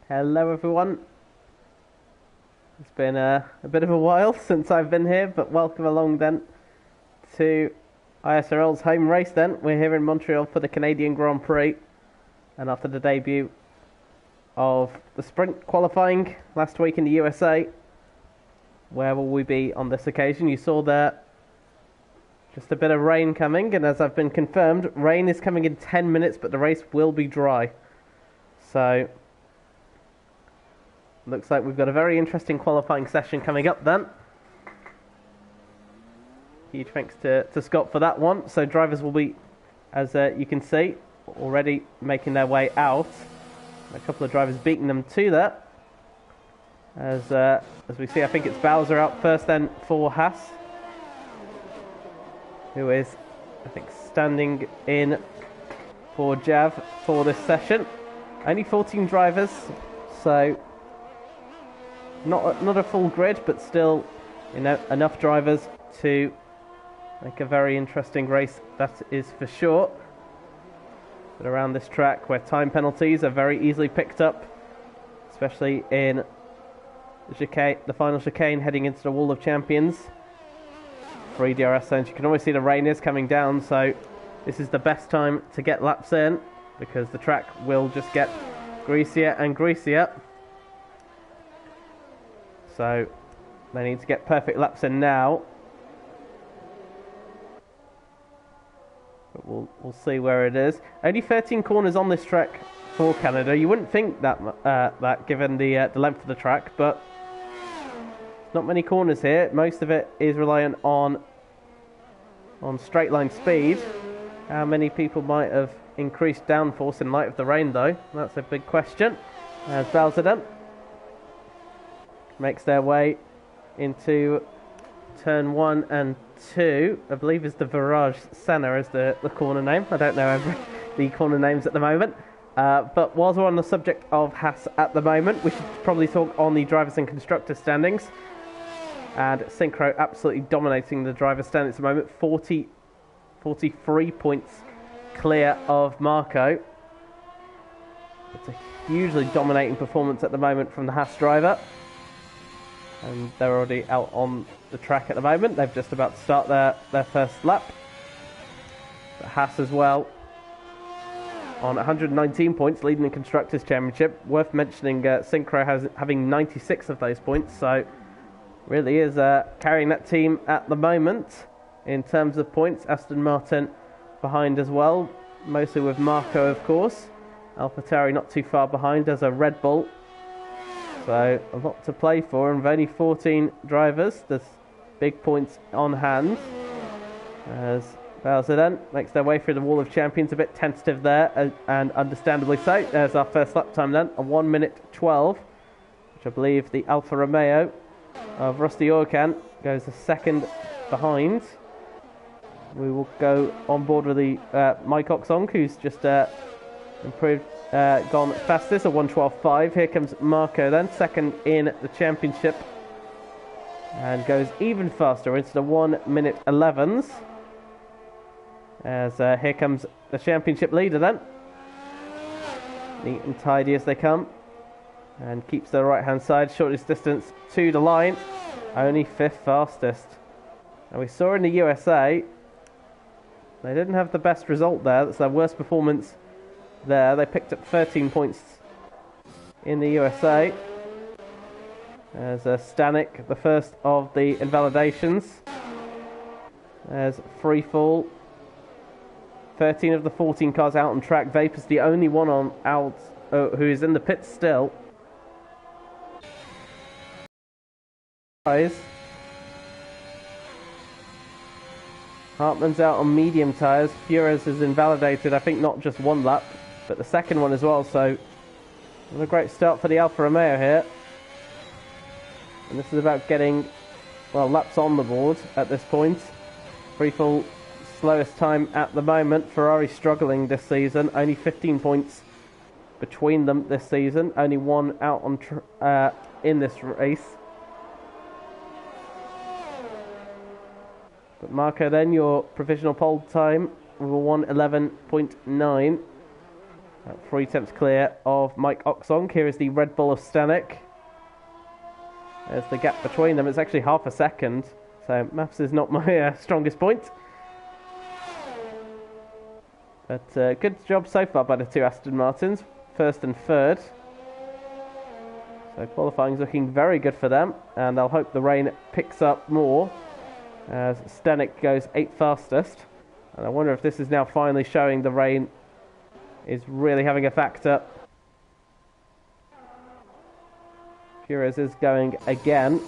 Hello everyone. It's been a bit of a while since I've been here, but welcome along then to ISRL's home race then. We're here in Montreal for the Canadian Grand Prix, and after the debut of the sprint qualifying last week in the USA, where will we be on this occasion? You saw there just a bit of rain coming, and as I've been confirmed, rain is coming in 10 minutes, but the race will be dry. So looks like we've got a very interesting qualifying session coming up then. Huge thanks to Scott for that one. So drivers will be, as you can see, already making their way out. A couple of drivers beating them to that. As we see, I think it's Bowser out first then for Haas, who is, I think, standing in for Jav for this session. Only 14 drivers, so not a full grid, but still, enough drivers to make a very interesting race, that is for sure. But around this track, where time penalties are very easily picked up, especially in the final chicane heading into the Wall of Champions for DRS zones, you can always see the rain is coming down, so this is the best time to get laps in, because the track will just get greasier and greasier. So they need to get perfect laps in now. But we'll see where it is. Only 13 corners on this track for Canada. You wouldn't think that given the length of the track, but not many corners here. Most of it is reliant on straight line speed. How many people might have increased downforce in light of the rain, though? That's a big question. As Bowser makes their way into turn 1 and 2. I believe is the Virage Senna is the corner name. I don't know the corner names at the moment. But whilst we're on the subject of Haas at the moment, we should probably talk on the drivers and constructors standings. And Synchro absolutely dominating the drivers standings at the moment. 43 points clear of Marco. It's a hugely dominating performance at the moment from the Haas driver. And they're already out on the track at the moment. They've just about to start their first lap. But Haas as well on 119 points, leading the Constructors' Championship. Worth mentioning, Synchro having 96 of those points, so really is carrying that team at the moment in terms of points. Aston Martin behind as well, mostly with Marco, of course. AlphaTauri not too far behind as a Red Bull. So a lot to play for, and with only 14 drivers, there's big points on hand. As Bowser then makes their way through the Wall of Champions, a bit tentative there, and understandably so. There's our first lap time then, a 1 minute 12, which I believe the Alfa Romeo of Rusty Orkan goes a second behind. We will go on board with the Mike Oxong, who's just improved. Gone fastest, a 1:12.5. Here comes Marco then, second in the championship, and goes even faster into the 1 minute 11s. As here comes the championship leader then, neat and tidy as they come, and keeps the right hand side, shortest distance to the line, only 5th fastest. And we saw in the USA they didn't have the best result there. That's their worst performance there. They picked up 13 points in the USA. There's Stanek, the first of the invalidations. There's free fall. 13 of the 14 cars out on track. Vapor's the only one on out who is in the pits still. Hartman's out on medium tyres. Fures is invalidated, I think not just one lap, but the second one as well, so what a great start for the Alfa Romeo here. And this is about getting, well, laps on the board at this point. Free fall, slowest time at the moment. Ferrari struggling this season, only 15 points between them this season. Only one out on in this race. But Marco then, your provisional pole time with a 1:11.9. 3 attempts clear of Mike Oxong. Here is the Red Bull of Stanek. There's the gap between them. It's actually half a second. So maths is not my strongest point. But good job so far by the 2 Aston Martins. First and third. So qualifying's looking very good for them. And I'll hope the rain picks up more as Stanek goes 8th fastest. And I wonder if this is now finally showing the rain is really having a factor. Fures is going again.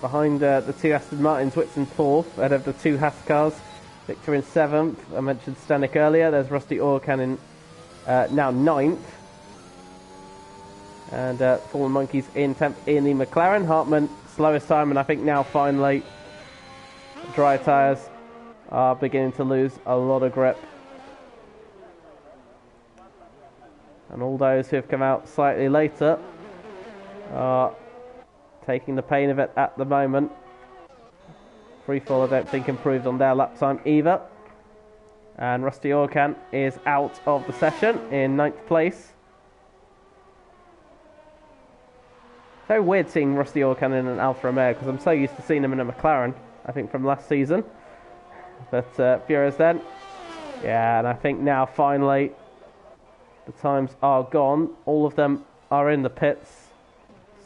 Behind the 2 Aston Martins, Whitson 4th, ahead of the 2 Haas cars. Victor in 7th. I mentioned Stanek earlier. There's Rusty Orkan in now 9th. And Fallen Monkeys in 10th in the McLaren. Hartmann, slowest time, and I think now finally dry tyres are beginning to lose a lot of grip. And all those who have come out slightly later are taking the pain of it at the moment. Freefall I don't think improved on their lap time either. And Rusty Orkan is out of the session in 9th place. So weird seeing Rusty Orkan in an Alfa Romeo because I'm so used to seeing him in a McLaren, I think from last season. But Fures then. Yeah, and I think now finally the times are gone. All of them are in the pits.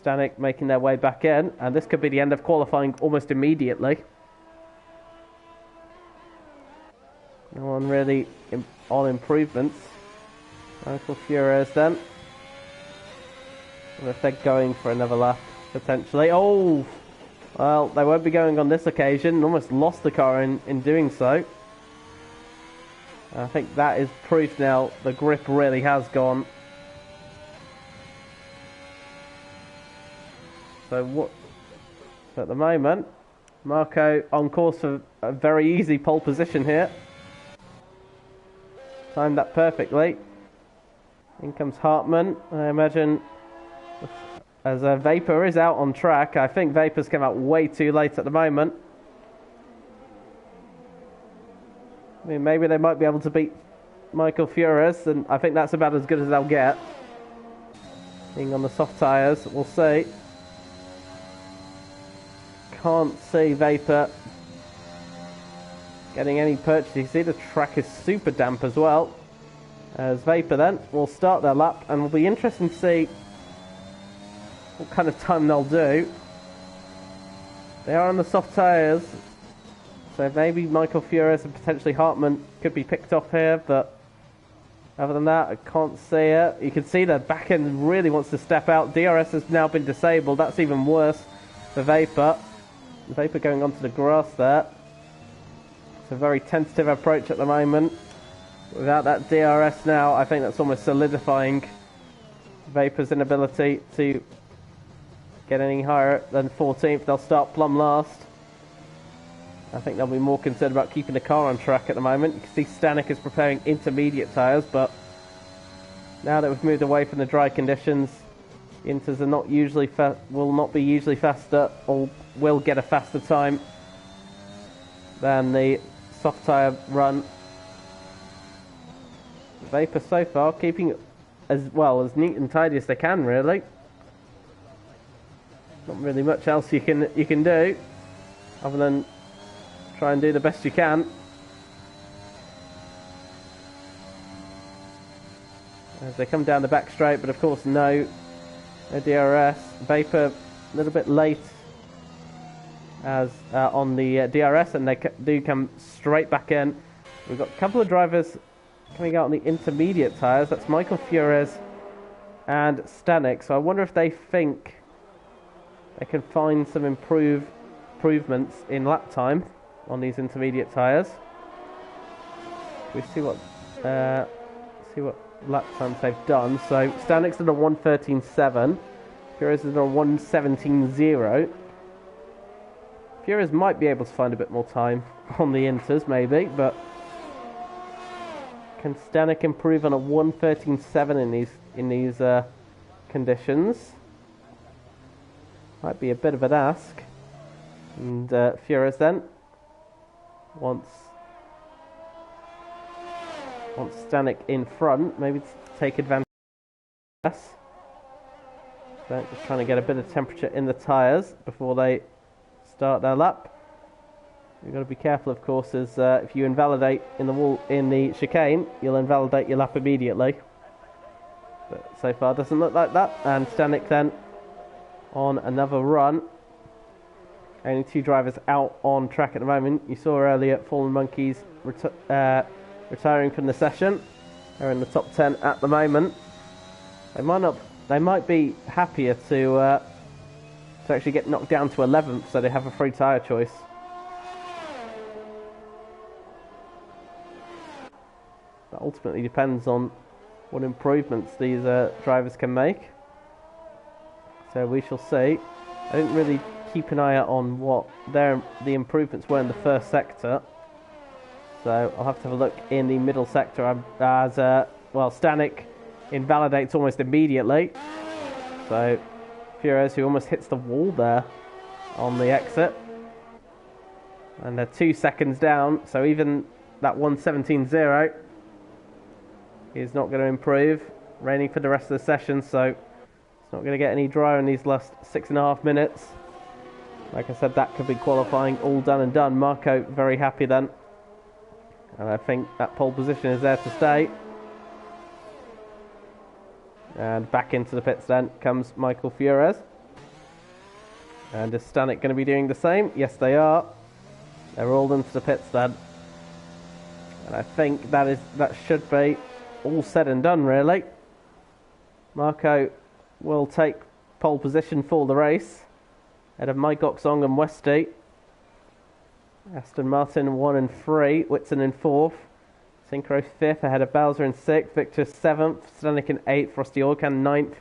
Stanek making their way back in, and this could be the end of qualifying almost immediately. No one really on improvements. Michael Fures then. I wonder if they're going for another lap, potentially. Oh! Well, they won't be going on this occasion. Almost lost the car in doing so. I think that is proof now the grip really has gone. So at the moment, Marco on course for a very easy pole position here. Timed that perfectly. In comes Hartmann. I imagine as Vapor is out on track. I think Vapor's come out way too late at the moment. I mean, maybe they might be able to beat Michael Fures, and I think that's about as good as they'll get. Being on the soft tyres, we'll see. Can't see Vapor getting any purchase. You see the track is super damp as well. As Vapor then will start their lap, and will be interesting to see what kind of time they'll do. They are on the soft tyres. So maybe Michael Fures and potentially Hartmann could be picked off here, but other than that, I can't see it. You can see the back end really wants to step out. DRS has now been disabled. That's even worse for Vapor. Vapor going onto the grass there. It's a very tentative approach at the moment. Without that DRS now, I think that's almost solidifying Vapor's inability to get any higher than 14th. They'll start plumb last. I think they'll be more concerned about keeping the car on track at the moment. You can see Stanek is preparing intermediate tyres, but now that we've moved away from the dry conditions, the inters are not usually will not be usually faster, or will get a faster time than the soft tyre run. Vapor so far keeping it as well as neat and tidy as they can, really. Not really much else you can do other than try and do the best you can. As they come down the back straight, but of course no DRS. Vapor a little bit late as on the DRS, and they do come straight back in. We've got a couple of drivers coming out on the intermediate tyres. That's Michael Fures and Stanek. So I wonder if they think they can find some improvements in lap time on these intermediate tyres. We see what lap times they've done. So Stanek's done a 1:13.7. Fures is done a 1:17.0. Fures might be able to find a bit more time on the inters, maybe, but can Stanek improve on a 1:13.7 in these conditions? Might be a bit of an ask. And Fures then wants Wants Stanek in front, maybe to take advantage of this. So just trying to get a bit of temperature in the tyres before they start their lap. You've got to be careful, of course, as if you invalidate in the chicane, you'll invalidate your lap immediately. But so far, doesn't look like that. And Stanek then on another run. Only 2 drivers out on track at the moment. You saw earlier Fallen Monkeys retiring from the session. They're in the top 10 at the moment. They might be happier to actually get knocked down to 11th, so they have a free tyre choice. That ultimately depends on what improvements these drivers can make. So we shall see. I didn't really keep an eye out on what the improvements were in the first sector. So I'll have to have a look in the middle sector as Stanek invalidates almost immediately. So Furious, who almost hits the wall there on the exit. And they're 2 seconds down, so even that 1:17.0 is not going to improve. Raining for the rest of the session, so it's not going to get any drier in these last 6.5 minutes. Like I said, that could be qualifying all done and done. Marco very happy then. And I think that pole position is there to stay. And back into the pits then comes Michael Fures. And is Stanek going to be doing the same? Yes, they are. They're all into the pits then. And I think that should be all said and done, really. Marco will take pole position for the race. Ahead of Mike Oxong and Westy. Aston Martin 1 and 3. Whitson in 4th. Synchro 5th. Ahead of Bowser in 6th. Victor 7th. Stanek in 8th. Rusty Orkan 9th.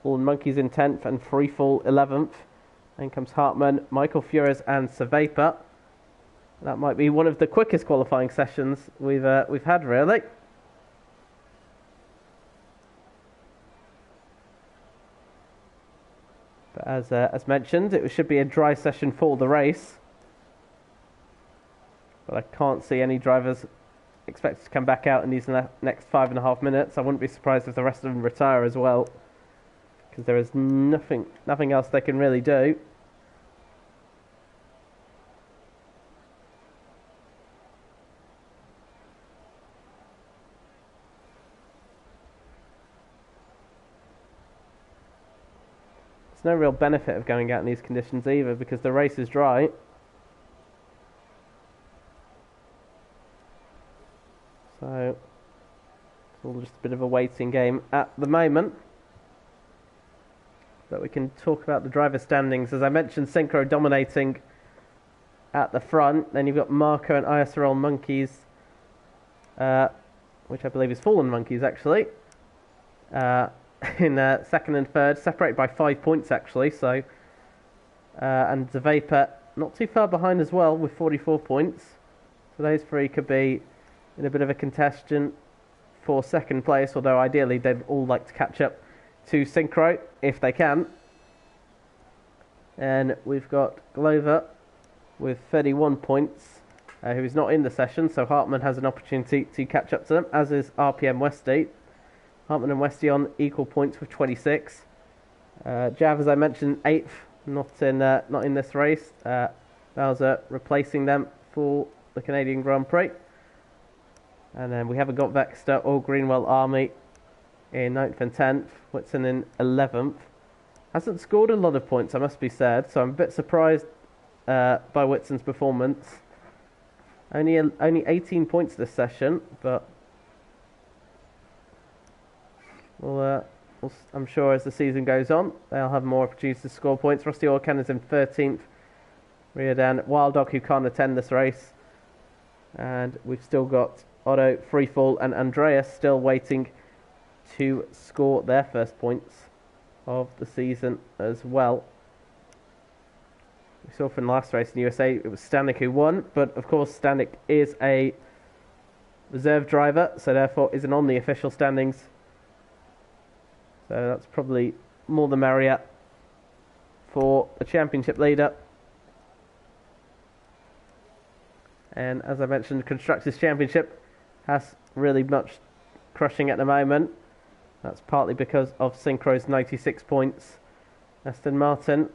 Fallen Monkeys in 10th. And Freefall 11th. Then comes Hartman, Michael Fures and Savapa. That might be one of the quickest qualifying sessions we've had, really. But as mentioned, it should be a dry session for the race. But I can't see any drivers expected to come back out in these next 5.5 minutes. I wouldn't be surprised if the rest of them retire as well, because there is nothing else they can really do. No real benefit of going out in these conditions either, because the race is dry. So it's all just a bit of a waiting game at the moment. But we can talk about the driver standings. As I mentioned, Synchro dominating at the front. Then you've got Marco and ISRL Monkeys, which I believe is Fallen Monkeys actually. In second and third, separated by 5 points actually. So, and Zavapa not too far behind as well with 44 points. So those three could be in a bit of a contention for second place. Although ideally they'd all like to catch up to Synchro if they can. And we've got Glover with 31 points, who is not in the session. So Hartman has an opportunity to catch up to them, as is RPM Westy. Hartman and Westy on equal points with 26. Jav, as I mentioned, 8th, not in this race. Bowser replacing them for the Canadian Grand Prix. And then we haven't got Vexter or Greenwell Army in 9th and 10th. Whitson in 11th. Hasn't scored a lot of points, I must be said, so I'm a bit surprised by Whitson's performance. Only 18 points this session, but I'm sure as the season goes on, they'll have more opportunities to score points. Rusty Orkan is in 13th. Riordan, Wild Dog, who can't attend this race. And we've still got Otto, Freefall and Andreas still waiting to score their first points of the season as well. We saw from the last race in the USA, it was Stanek who won, but of course Stanek is a reserve driver, so therefore isn't on the official standings. So that's probably more the merrier for the championship leader. And as I mentioned, the Constructors' Championship has really much crushing at the moment. That's partly because of Synchro's 96 points. Aston Martin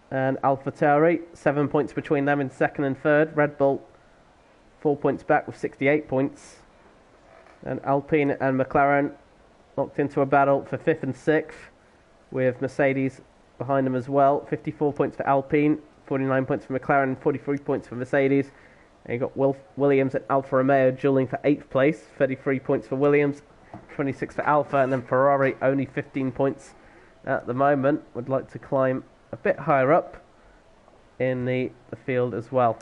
and AlphaTauri, 7 points between them in second and third. Red Bull, 4 points back with 68 points. And Alpine and McLaren locked into a battle for 5th and 6th, with Mercedes behind them as well. 54 points for Alpine, 49 points for McLaren, 43 points for Mercedes. And you've got Williams and Alfa Romeo dueling for 8th place, 33 points for Williams, 26 for Alfa, and then Ferrari only 15 points at the moment. Would like to climb a bit higher up in the field as well.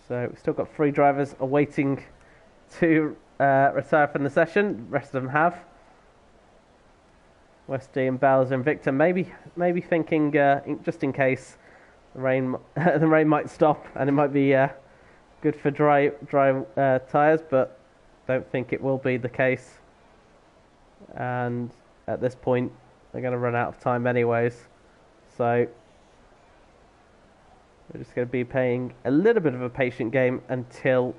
So we've still got 3 drivers awaiting to retire from the session. The rest of them have. Westy and Bowser and Victor maybe thinking just in case the rain might stop and it might be good for dry tyres, but don't think it will be the case. And at this point, they're going to run out of time anyways. So we're just going to be playing a little bit of a patient game until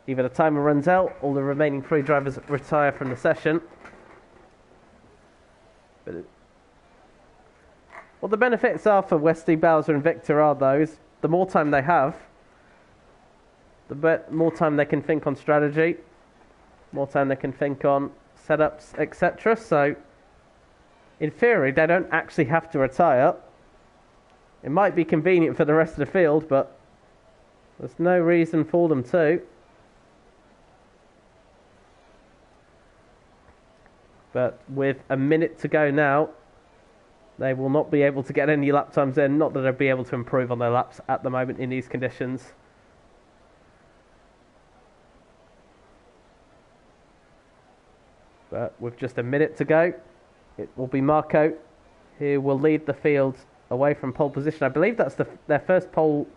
either the timer runs out or the remaining 3 drivers retire from the session. But what the benefits are for Westy, Bowser and Victor are those: the more time they have, the more time they can think on strategy, more time they can think on setups, etc. So, in theory, they don't actually have to retire. It might be convenient for the rest of the field, but there's no reason for them to. But with a minute to go now, they will not be able to get any lap times in. Not that they'll be able to improve on their laps at the moment in these conditions. But with just a minute to go, it will be Marco who will lead the field away from pole position. I believe that's their first pole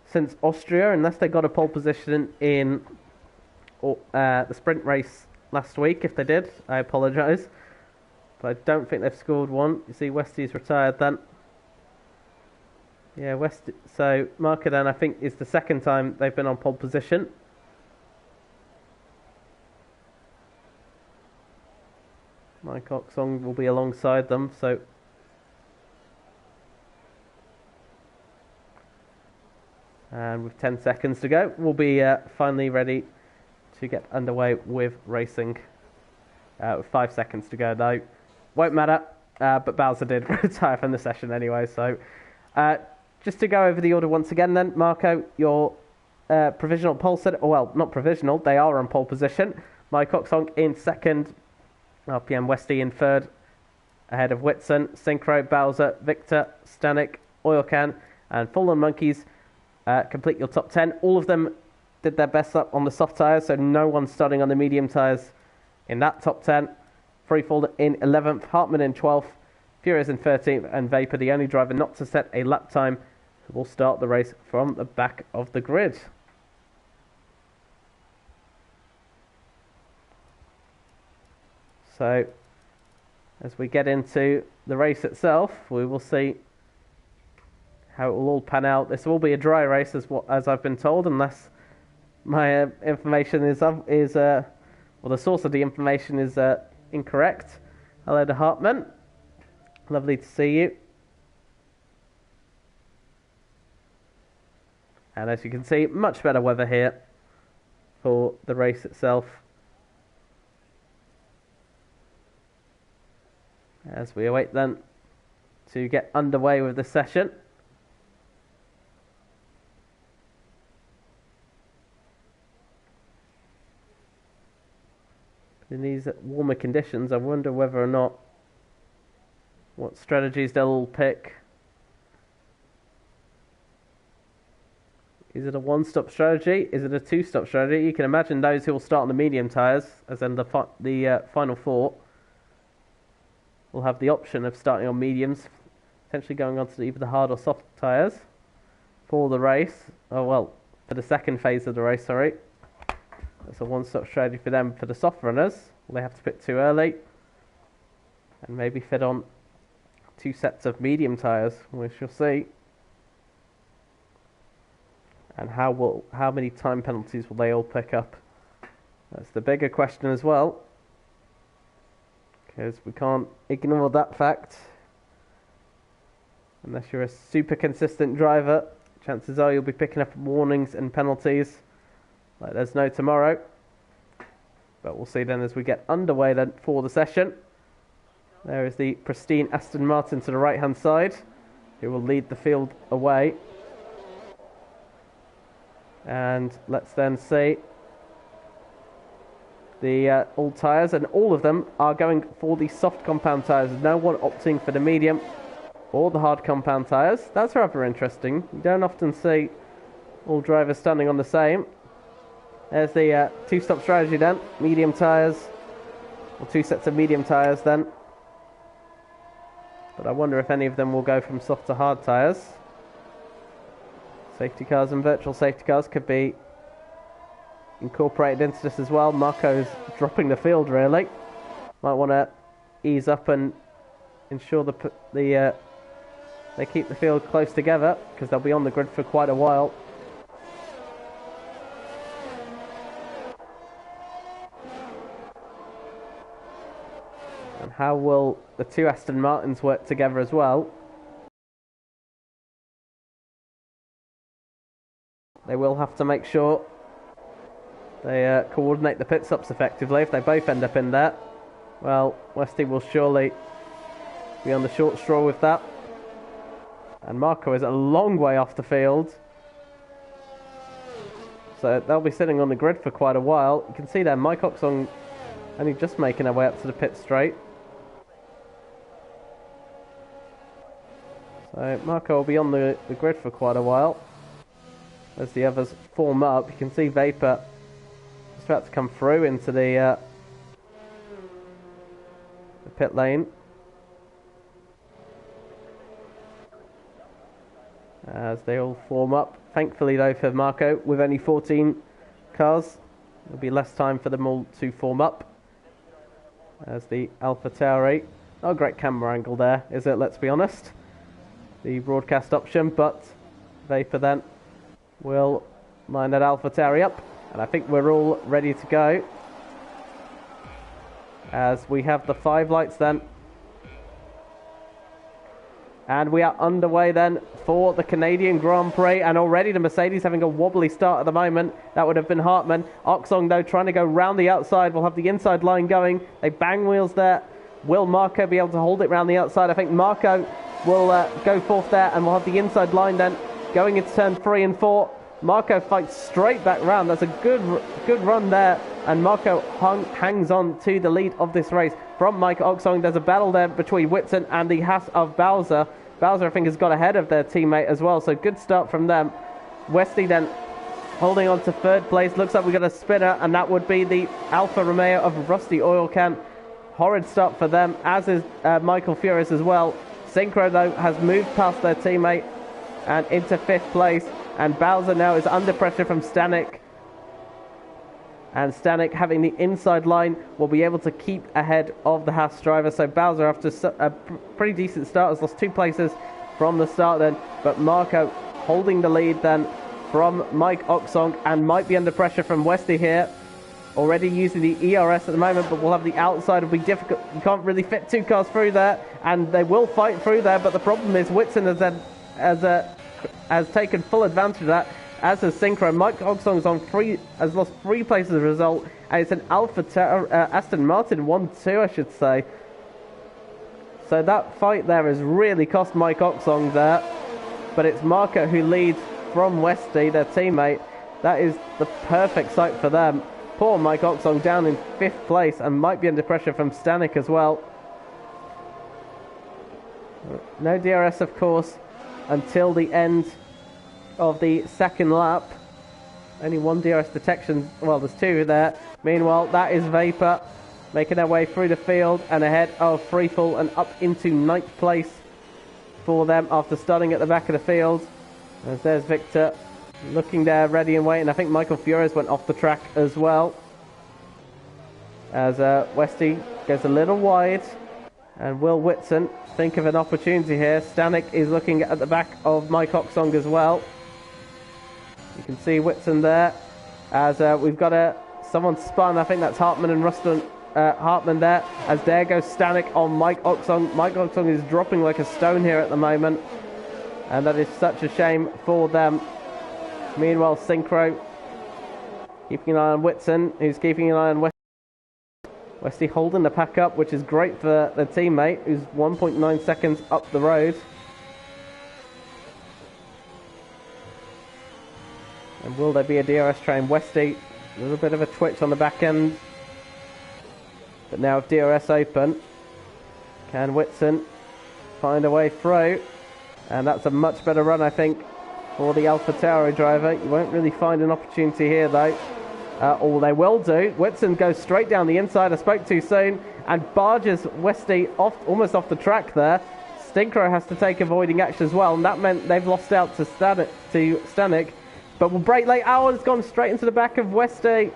since Austria, unless they got a pole position in the sprint race last week. If they did, I apologise, but I don't think they've scored one. You see Westy's retired then. Yeah, Westy. So Marco then, I think, is the second time they've been on pole position. Mike Oxong will be alongside them, so and with 10 seconds to go, we'll be finally ready to get underway with racing. With 5 seconds to go though. Won't matter, but Bowser did retire from the session anyway. So just to go over the order once again then, Marco, your provisional pole set, well, not provisional, they are on pole position. Mike Oxong in second, RPM Westy in third, ahead of Whitson, Synchro, Bowser, Victor, Stanek, Oilcan, and Fallen Monkeys. Complete your top 10. All of them did their best up on the soft tyres, so no one starting on the medium tyres in that top 10. Freefall in 11th, Hartman in 12th, Furious in 13th, and Vapor, the only driver not to set a lap time, will start the race from the back of the grid. So, as we get into the race itself, we will see how it will all pan out. This will be a dry race, as I've been told, unless my information is the source of the information is incorrect. Hello to Hartman. Lovely to see you. And as you can see, much better weather here for the race itself. As we await then to get underway with the session. In these warmer conditions, I wonder whether or not what strategies they'll all pick. Is it a one-stop strategy? Is it a two-stop strategy? You can imagine those who will start on the medium tyres, as in the final 4, will have the option of starting on mediums, potentially going on to either the hard or soft tyres for the race. Oh well, for the second phase of the race, sorry. That's a one-stop strategy for them. For the soft runners, they have to pit too early and maybe fit on 2 sets of medium tyres, we shall see. And how many time penalties will they all pick up? That's the bigger question as well, because we can't ignore that fact. Unless you're a super consistent driver, chances are you'll be picking up warnings and penalties like there's no tomorrow. But we'll see then as we get underway then for the session. There is the pristine Aston Martin to the right hand side, who will lead the field away. And let's then see the all tyres, and all of them are going for the soft compound tyres. No one opting for the medium or the hard compound tyres. That's rather interesting. You don't often see all drivers standing on the same. There's the two-stop strategy then. Medium tyres, or two sets of medium tyres then. But I wonder if any of them will go from soft to hard tyres. Safety cars and virtual safety cars could be incorporated into this as well. Marco's dropping the field really. Might want to ease up and ensure they keep the field close together, because they'll be on the grid for quite a while. And how will the two Aston Martins work together as well? They will have to make sure they coordinate the pit stops effectively. If they both end up in there, well, Westy will surely be on the short straw with that. And Marco is a long way off the field, so they'll be sitting on the grid for quite a while. You can see there Mike Oxong only just making their way up to the pit straight. So Marco will be on the grid for quite a while as the others form up. You can see Vapor just about to come through into the pit lane. As they all form up. Thankfully though for Marco, with only 14 cars, there'll be less time for them all to form up. As the Alpha Tauri, not a great camera angle there, is it? Let's be honest. The broadcast option, but Vapor then will line that Alpha Tauri up, and I think we're all ready to go. As we have the 5 lights then. And we are underway then for the Canadian Grand Prix, and already the Mercedes having a wobbly start at the moment. That would have been Hartmann. Oxong though trying to go round the outside. We'll have the inside line going. They bang wheels there. Will Marco be able to hold it round the outside? I think Marco will go forth there, and we'll have the inside line then going into turn 3 and 4. Marco fights straight back round. That's a good run there, and Marco hangs on to the lead of this race from Mike Oxong. There's a battle there between Whitson and the Haas of Bowser. Bowser, I think, has got ahead of their teammate as well, so good start from them. Westy then holding on to 3rd place. Looks like we got a spinner, and that would be the Alfa Romeo of Rusty Oil Can. Horrid start for them, as is Michael Furious as well. Synchro, though, has moved past their teammate and into 5th place, and Bowser now is under pressure from Stanek. And Stanek, having the inside line, will be able to keep ahead of the Haas driver. So Bowser, after a pretty decent start, has lost 2 places from the start then. But Marco holding the lead then from Mike Oxong, and might be under pressure from Westy here. Already using the ERS at the moment, but we'll have the outside. It'll be difficult. You can't really fit 2 cars through there, and they will fight through there. But the problem is Whitson has taken full advantage of that, as has Synchro. Mike Oxong has lost 3 places as a result, and it's an Aston Martin 1-2, I should say. So that fight there has really cost Mike Oxong there, but it's Marco who leads from Westy, their teammate. That is the perfect sight for them. Poor Mike Oxong down in 5th place, and might be under pressure from Stanek as well. No DRS, of course, until the end of the 2nd lap. Only 1 DRS detection. Well, there's 2 there. Meanwhile, that is Vapor making their way through the field and ahead of Freefall and up into 9th place for them after starting at the back of the field. As there's Victor looking there, ready and waiting. I think Michael Furious went off the track as well. As Westy goes a little wide, and Will Whitson think of an opportunity here. Stanek is looking at the back of Mike Oxong as well. You can see Whitson there as we've got someone spun. I think that's Hartman and Hartman there, as there goes Stanek on Mike Oxong. Mike Oxong is dropping like a stone here at the moment, and that is such a shame for them. Meanwhile, Synchro keeping an eye on Whitson, who's keeping an eye on Westy holding the pack up, which is great for their teammate, who's 1.9 seconds up the road. And will there be a DRS train? Westy, a little bit of a twitch on the back end. But now with DRS open, can Whitson find a way through? And that's a much better run, I think, for the AlphaTauri driver. You won't really find an opportunity here, though. Or they will do. Whitson goes straight down the inside. I spoke too soon. And barges Westy almost off the track there. Stinkro has to take avoiding action as well. And that meant they've lost out to Stanek. But will break late. Oh, it's gone straight into the back of Westy.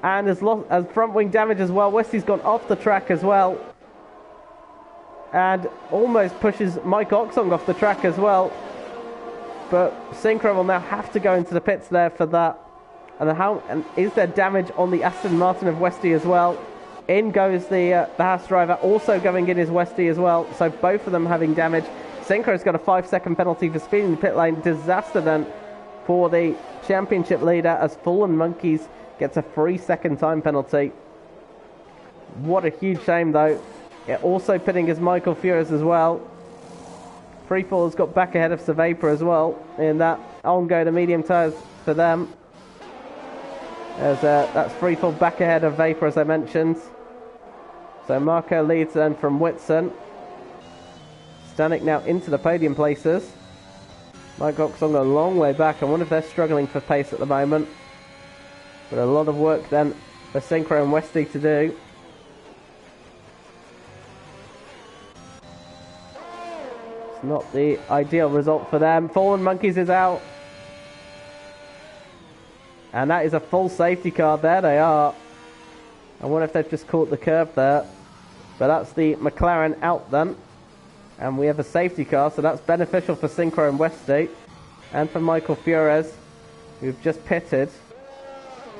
And has front wing damage as well. Westy's gone off the track as well. And almost pushes Mike Oxong off the track as well. But Synchro will now have to go into the pits there for that. And is there damage on the Aston Martin of Westy as well? In goes the Haas driver, also going in is Westy as well. So both of them having damage. Synchro's got a 5-second penalty for speeding the pit lane. Disaster then for the championship leader, as Fallen Monkeys gets a 3-second time penalty. What a huge shame though. It also pitting is Michael Furious as well. Freefall has got back ahead of Survapor as well in that on-go to medium tyres for them. As that's Freefall back ahead of Vapor, as I mentioned. So Marco leads then from Whitson. Stanek now into the podium places. Mike Oxong a long way back. I wonder if they're struggling for pace at the moment. But a lot of work then for Synchro and Westy to do. It's not the ideal result for them. Fallen Monkeys is out. And that is a full safety car. There they are. I wonder if they've just caught the curve there. But that's the McLaren out then. And we have a safety car, so that's beneficial for Synchro and Westy. And for Michael Fures, who've just pitted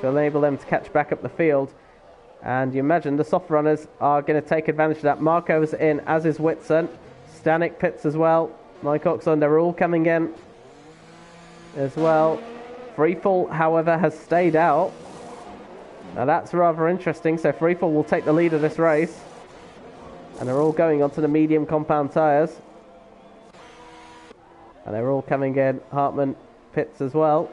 to enable them to catch back up the field. And you imagine the soft runners are going to take advantage of that. Marco's in, as is Whitson. Stanek pits as well. Mike Oxon, they're all coming in as well. Freefall, however, has stayed out. Now that's rather interesting. So Freefall will take the lead of this race. And they're all going onto the medium compound tyres. And they're all coming in. Hartman pits as well.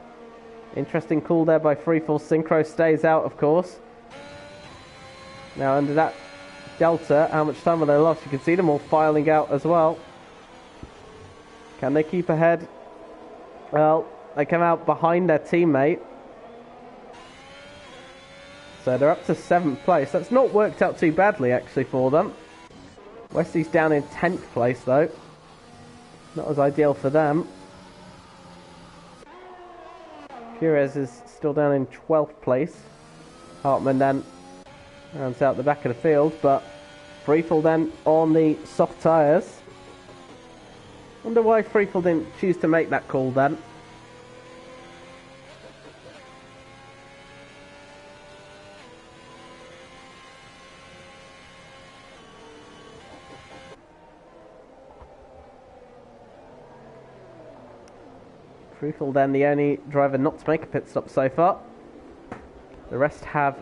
Interesting call there by Freefall. Synchro stays out, of course. Now under that delta, how much time have they lost? You can see them all filing out as well. Can they keep ahead? Well, they come out behind their teammate. So they're up to 7th place. That's not worked out too badly, actually, for them. Westy's down in 10th place, though. Not as ideal for them. Fures is still down in 12th place. Hartman then rounds out the back of the field, but Freefall then on the soft tyres. Wonder why Freefall didn't choose to make that call then. Freefall then the only driver not to make a pit stop so far. The rest have,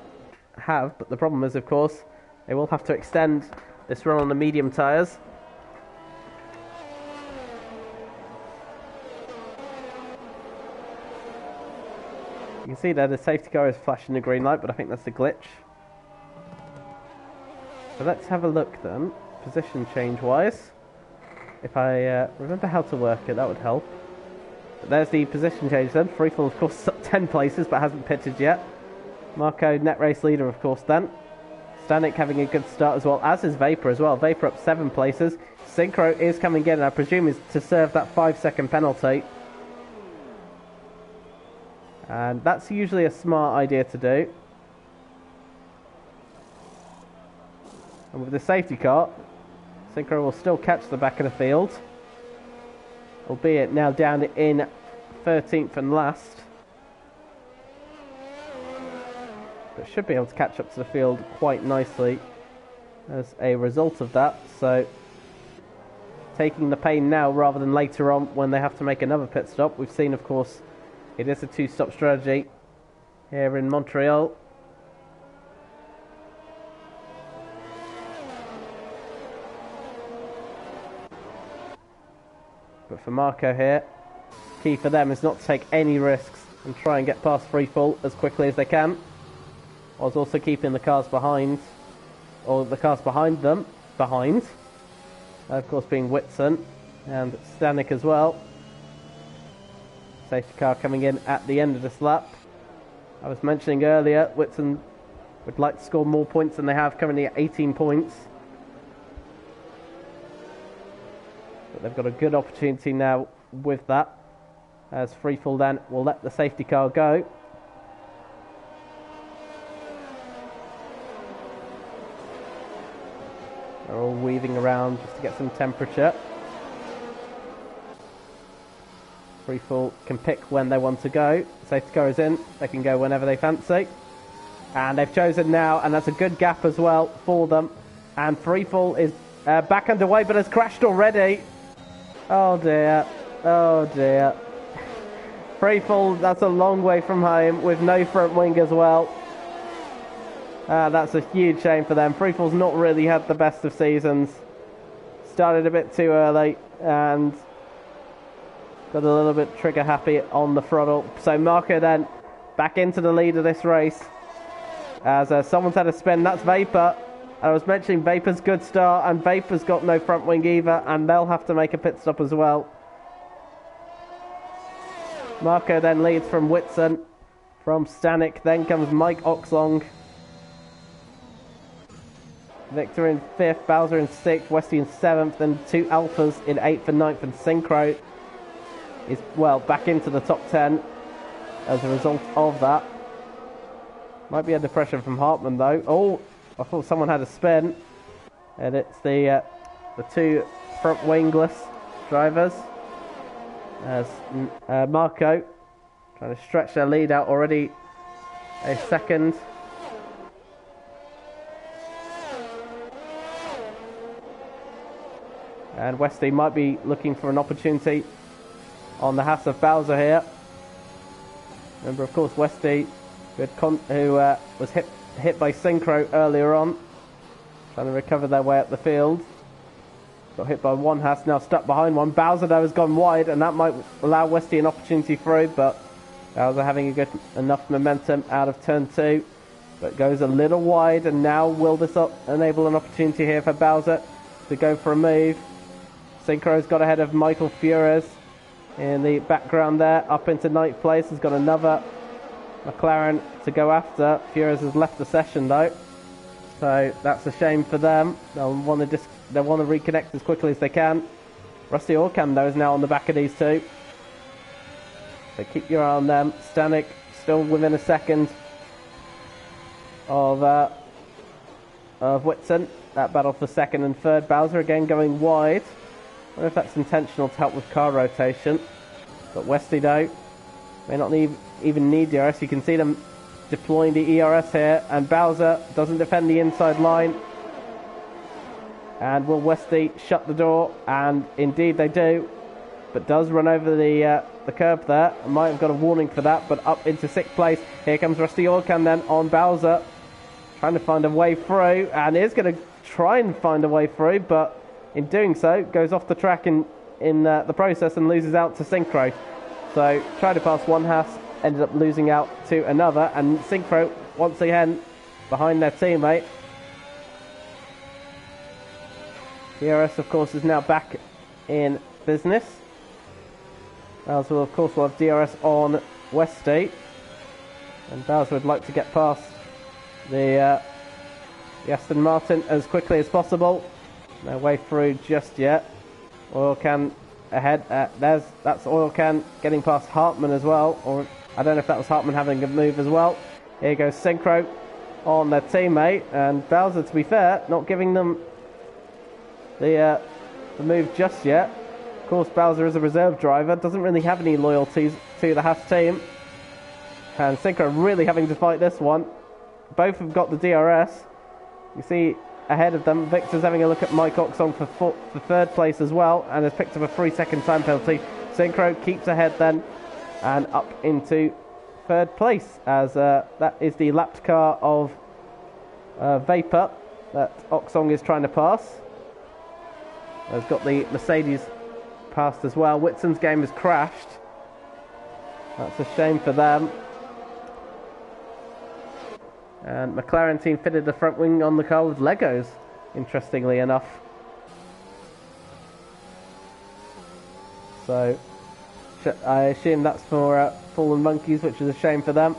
but the problem is, of course, they will have to extend this run on the medium tyres. You can see there the safety car is flashing the green light, but I think that's a glitch. So let's have a look then, position change wise. If I remember how to work it, that would help. But there's the position change then. Freefall, of course, up 10 places, but hasn't pitted yet. Marco, net race leader, of course, then. Stanek having a good start as well, as is Vapor as well. Vapor up 7 places. Synchro is coming in, and I presume is to serve that 5-second penalty. And that's usually a smart idea to do. And with the safety car, Synchro will still catch the back of the field. Albeit now down in 13th and last. But should be able to catch up to the field quite nicely as a result of that. So taking the pain now rather than later on when they have to make another pit stop. We've seen, of course, it is a two-stop strategy here in Montreal. But for Marco here, key for them is not to take any risks and try and get past Freefall as quickly as they can. I was also keeping the cars behind, or the cars behind them, of course being Whitson and Stanek as well. Safety car coming in at the end of this lap. I was mentioning earlier, Whitson would like to score more points than they have, currently at 18 points. But they've got a good opportunity now with that, as Freefall then will let the safety car go. They're all weaving around just to get some temperature. Freefall can pick when they want to go. Safety car is in, they can go whenever they fancy. And they've chosen now, and that's a good gap as well for them. And Freefall is back underway, but has crashed already. Oh dear, oh dear. Freefall, that's a long way from home with no front wing as well. That's a huge shame for them. Freefall's not really had the best of seasons. Started a bit too early and got a little bit trigger happy on the throttle. So Marco then back into the lead of this race as someone's had a spin. That's Vapor. I was mentioning Vapor's good start, and Vapor's got no front wing either, and they'll have to make a pit stop as well. Marco then leads from Whitson, from Stanek, then comes Mike Oxlong. Victor in 5th, Bowser in 6th, Westy in 7th, and 2 Alphas in 8th and 9th, and Synchro is, well, back into the top 10 as a result of that. Might be under pressure from Hartman though. Oh, I thought someone had a spin, and it's the 2 front wingless drivers, as Marco trying to stretch their lead out already a second. And Westy might be looking for an opportunity on the Haas of Bowser here. Remember, of course, Westy, who was hit by Synchro earlier on, trying to recover their way up the field. Got hit by one Haas, now stuck behind one. Bowser, though, has gone wide, and that might allow Westy an opportunity through, but Bowser having a good enough momentum out of turn 2, but goes a little wide, and now will this enable an opportunity here for Bowser to go for a move. Synchro's got ahead of Michael Fures in the background there, up into 9th place. Has got another McLaren to go after. Fures has left the session though, so that's a shame for them. They'll want to reconnect as quickly as they can. Rusty Orkan though is now on the back of these two, so keep your eye on them. Stanek still within a second of Whitson. That battle for 2nd and 3rd. Bowser again going wide. I don't know if that's intentional to help with car rotation, but Westy though may not even need DRS. You can see them deploying the ERS here, and Bowser doesn't defend the inside line. And will Westy shut the door? And indeed they do, but does run over the curb there. I might have got a warning for that, but up into 6th place. Here comes Rusty Orkan then on Bowser, trying to find a way through, and is going to try and find a way through, but in doing so, goes off the track in the process and loses out to Synchro. So, tried to pass one Haas, ended up losing out to another, and Synchro, once again, behind their teammate. DRS, of course, is now back in business. Bowser, of course, will have DRS on Westy. And Bowser would like to get past the Aston Martin as quickly as possible. No way through just yet. Oil Can ahead. That's Oil Can getting past Hartman as well. Or I don't know if that was Hartman having a move as well. Here goes Synchro on their teammate, and Bowser, to be fair, not giving them the move just yet. Of course, Bowser is a reserve driver, doesn't really have any loyalties to the Haas team. And Synchro really having to fight this one. Both have got the DRS. You see ahead of them, Victor's having a look at Mike Oxong for third place as well, and has picked up a 3-second time penalty. Synchro keeps ahead then, and up into third place, as that is the lapped car of Vapor that Oxong is trying to pass. Has got the Mercedes passed as well. Whitson's game has crashed. That's a shame for them. And McLaren team fitted the front wing on the car with Legos, interestingly enough. So I assume that's for Fallen Monkeys, which is a shame for them.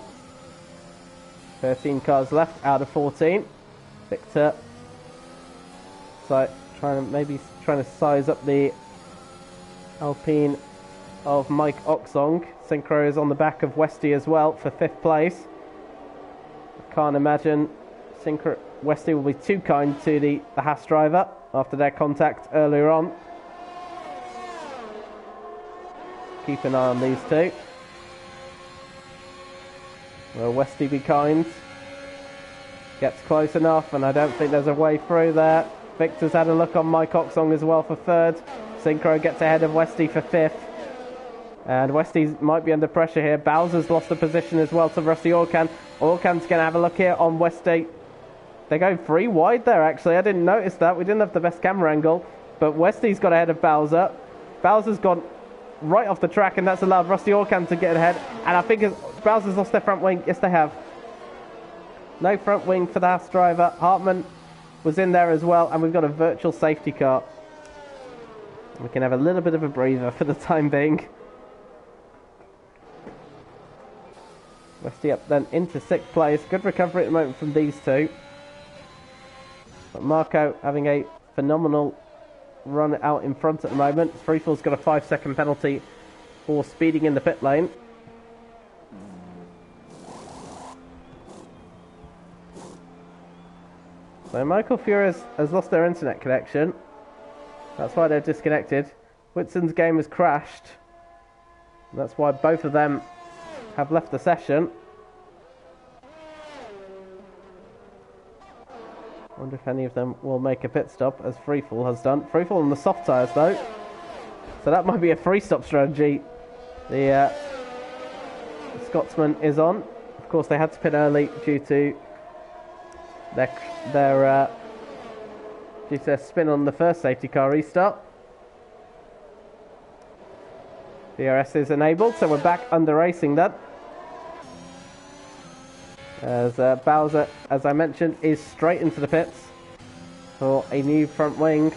13 cars left out of 14. Victor trying to size up the Alpine of Mike Oxong. Synchro is on the back of Westy as well for 5th place. I can't imagine Westy will be too kind to the Haas driver after their contact earlier on. Keep an eye on these two. Will Westy be kind? Gets close enough, and I don't think there's a way through there. Victor's had a look on Mike Oxong as well for 3rd. Synchro gets ahead of Westy for 5th. And Westy might be under pressure here. Bowser's lost the position as well to Rusty Orkan. Orkan's going to have a look here on Westy. They're going 3 wide there, actually. I didn't notice that. We didn't have the best camera angle. But Westy's got ahead of Bowser. Bowser's gone right off the track, and that's allowed Rusty Orkan to get ahead. And I think Bowser's lost their front wing. Yes, they have. No front wing for the Haas driver. Hartmann was in there as well, and we've got a virtual safety car. We can have a little bit of a breather for the time being. Westy up then into 6th place. Good recovery at the moment from these two. But Marco having a phenomenal run out in front at the moment. Freefall's got a 5-second penalty for speeding in the pit lane. So Michael Fury has lost their internet connection. That's why they're disconnected. Whitson's game has crashed. And that's why both of them have left the session. Wonder if any of them will make a pit stop, as Freefall has done. Freefall on the soft tyres though, so that might be a free stop strategy the Scotsman is on. Of course, they had to pit early due to their spin on the first safety car restart. DRS is enabled, so we're back under racing then. As Bowser, as I mentioned, is straight into the pits for a new front wing.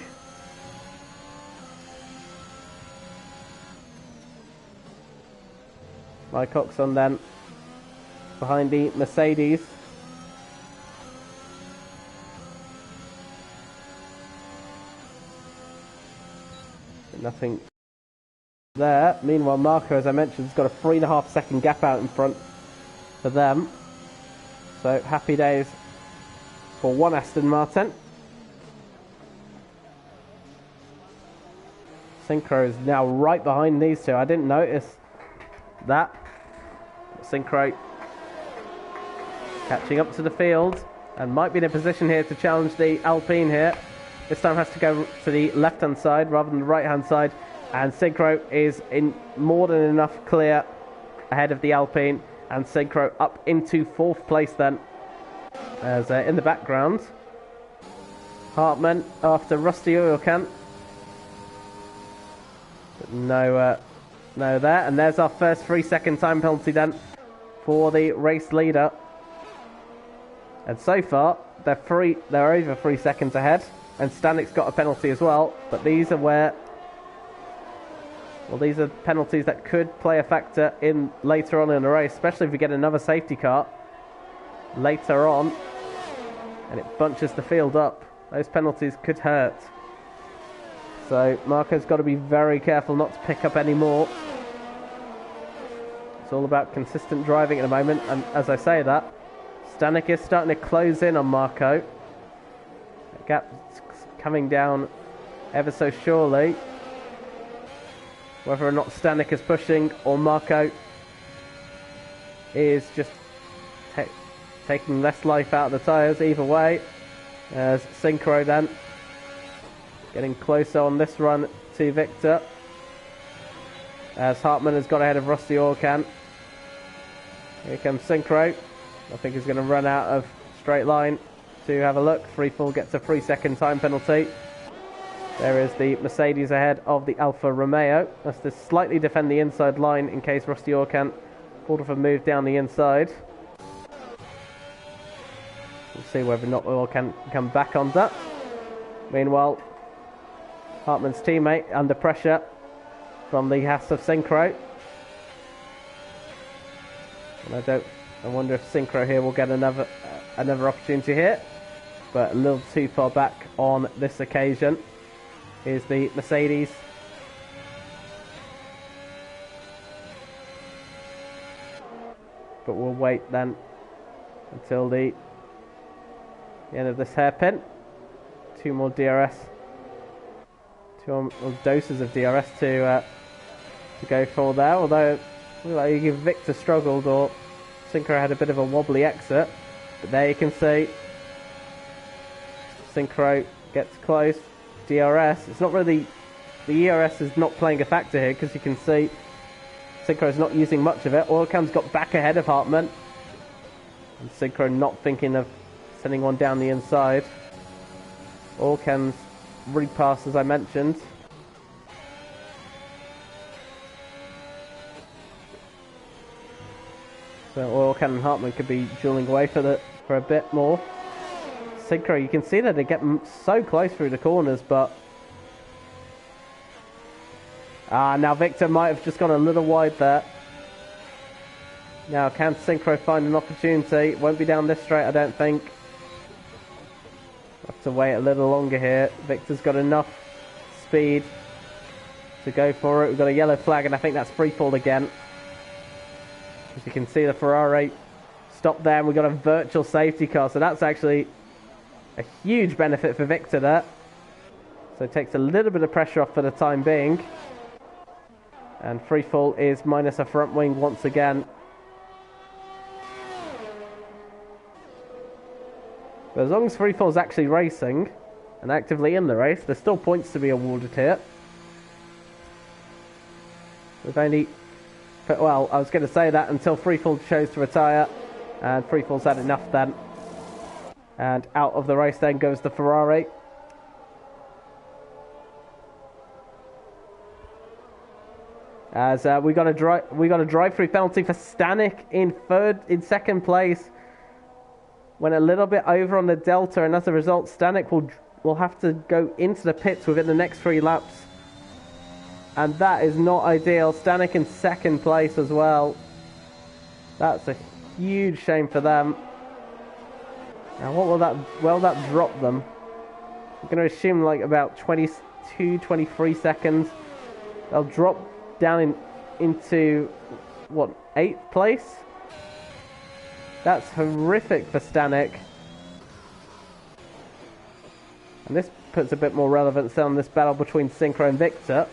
Mike Oxon then behind the Mercedes. Nothing there. Meanwhile, Marco, as I mentioned, has got a 3.5-second gap out in front for them. So happy days for one Aston Martin. Synchro is now right behind these two. I didn't notice that. Synchro catching up to the field and might be in a position here to challenge the Alpine here. This time has to go to the left-hand side rather than the right-hand side. And Synchro is in more than enough clear ahead of the Alpine. And Synchro up into 4th place then. As in the background, Hartmann after Rusty Orkan. No there. And there's our first 3-second time penalty then for the race leader. And so far, they're over 3 seconds ahead. And Stanik's got a penalty as well. But these are these are penalties that could play a factor in later on in the race, especially if we get another safety car later on and it bunches the field up. Those penalties could hurt. So Marco's got to be very careful not to pick up any more. It's all about consistent driving at the moment, and as I say that, Stanik is starting to close in on Marco. The gap's coming down ever so surely. Whether or not Stanek is pushing or Marco is just taking less life out of the tyres. Either way, as Synchro then getting closer on this run to Victor, as Hartmann has got ahead of Rusty Orkan. Here comes Synchro. I think he's going to run out of straight line to have a look. Freefall gets a 3-second time penalty. There is the Mercedes ahead of the Alfa Romeo. That's to slightly defend the inside line in case Rusty Orkan pulled off a move down the inside. We'll see whether or not Orkan can come back on that. Meanwhile, Hartmann's teammate under pressure from the Haas of Synchro. And I wonder if Synchro here will get another opportunity here, but a little too far back on this occasion. Here's the Mercedes. But we'll wait then until the end of this hairpin. Two more DRS. Two more doses of DRS to go for there. Although it looked like Victor struggled or Synchro had a bit of a wobbly exit. But there you can see Synchro gets close. DRS. It's not really... The ERS is not playing a factor here because you can see Synchro is not using much of it. Orkan's got back ahead of Hartmann. And Synchro not thinking of sending one down the inside. Orkan's repass, as I mentioned. So Orkan and Hartmann could be dueling away for a bit more. Synchro, you can see that they get so close through the corners, but now Victor might have just gone a little wide there. Now can Synchro find an opportunity? Won't be down this straight, I don't think. Have to wait a little longer here. Victor's got enough speed to go for it. We've got a yellow flag, and I think that's free fall again. As you can see, the Ferrari stopped there, and we've got a virtual safety car, so that's actually a huge benefit for Victor there. So it takes a little bit of pressure off for the time being. And free fall is minus a front wing once again. But as long as free fall's actually racing and actively in the race, there's still points to be awarded here. We've only... Well, I was going to say that until free fall chose to retire. And free fall's had enough then. And out of the race then goes the Ferrari. As we got a drive-through penalty for Stanek in second place. Went a little bit over on the Delta, and as a result, Stanek will have to go into the pits within the next 3 laps. And that is not ideal. Stanek in second place as well. That's a huge shame for them. Now what will that... Well, that drop them. I'm going to assume like about 22, 23 seconds. They'll drop down into, what, 8th place? That's horrific for Stanek. And this puts a bit more relevance on this battle between Synchro and Victor,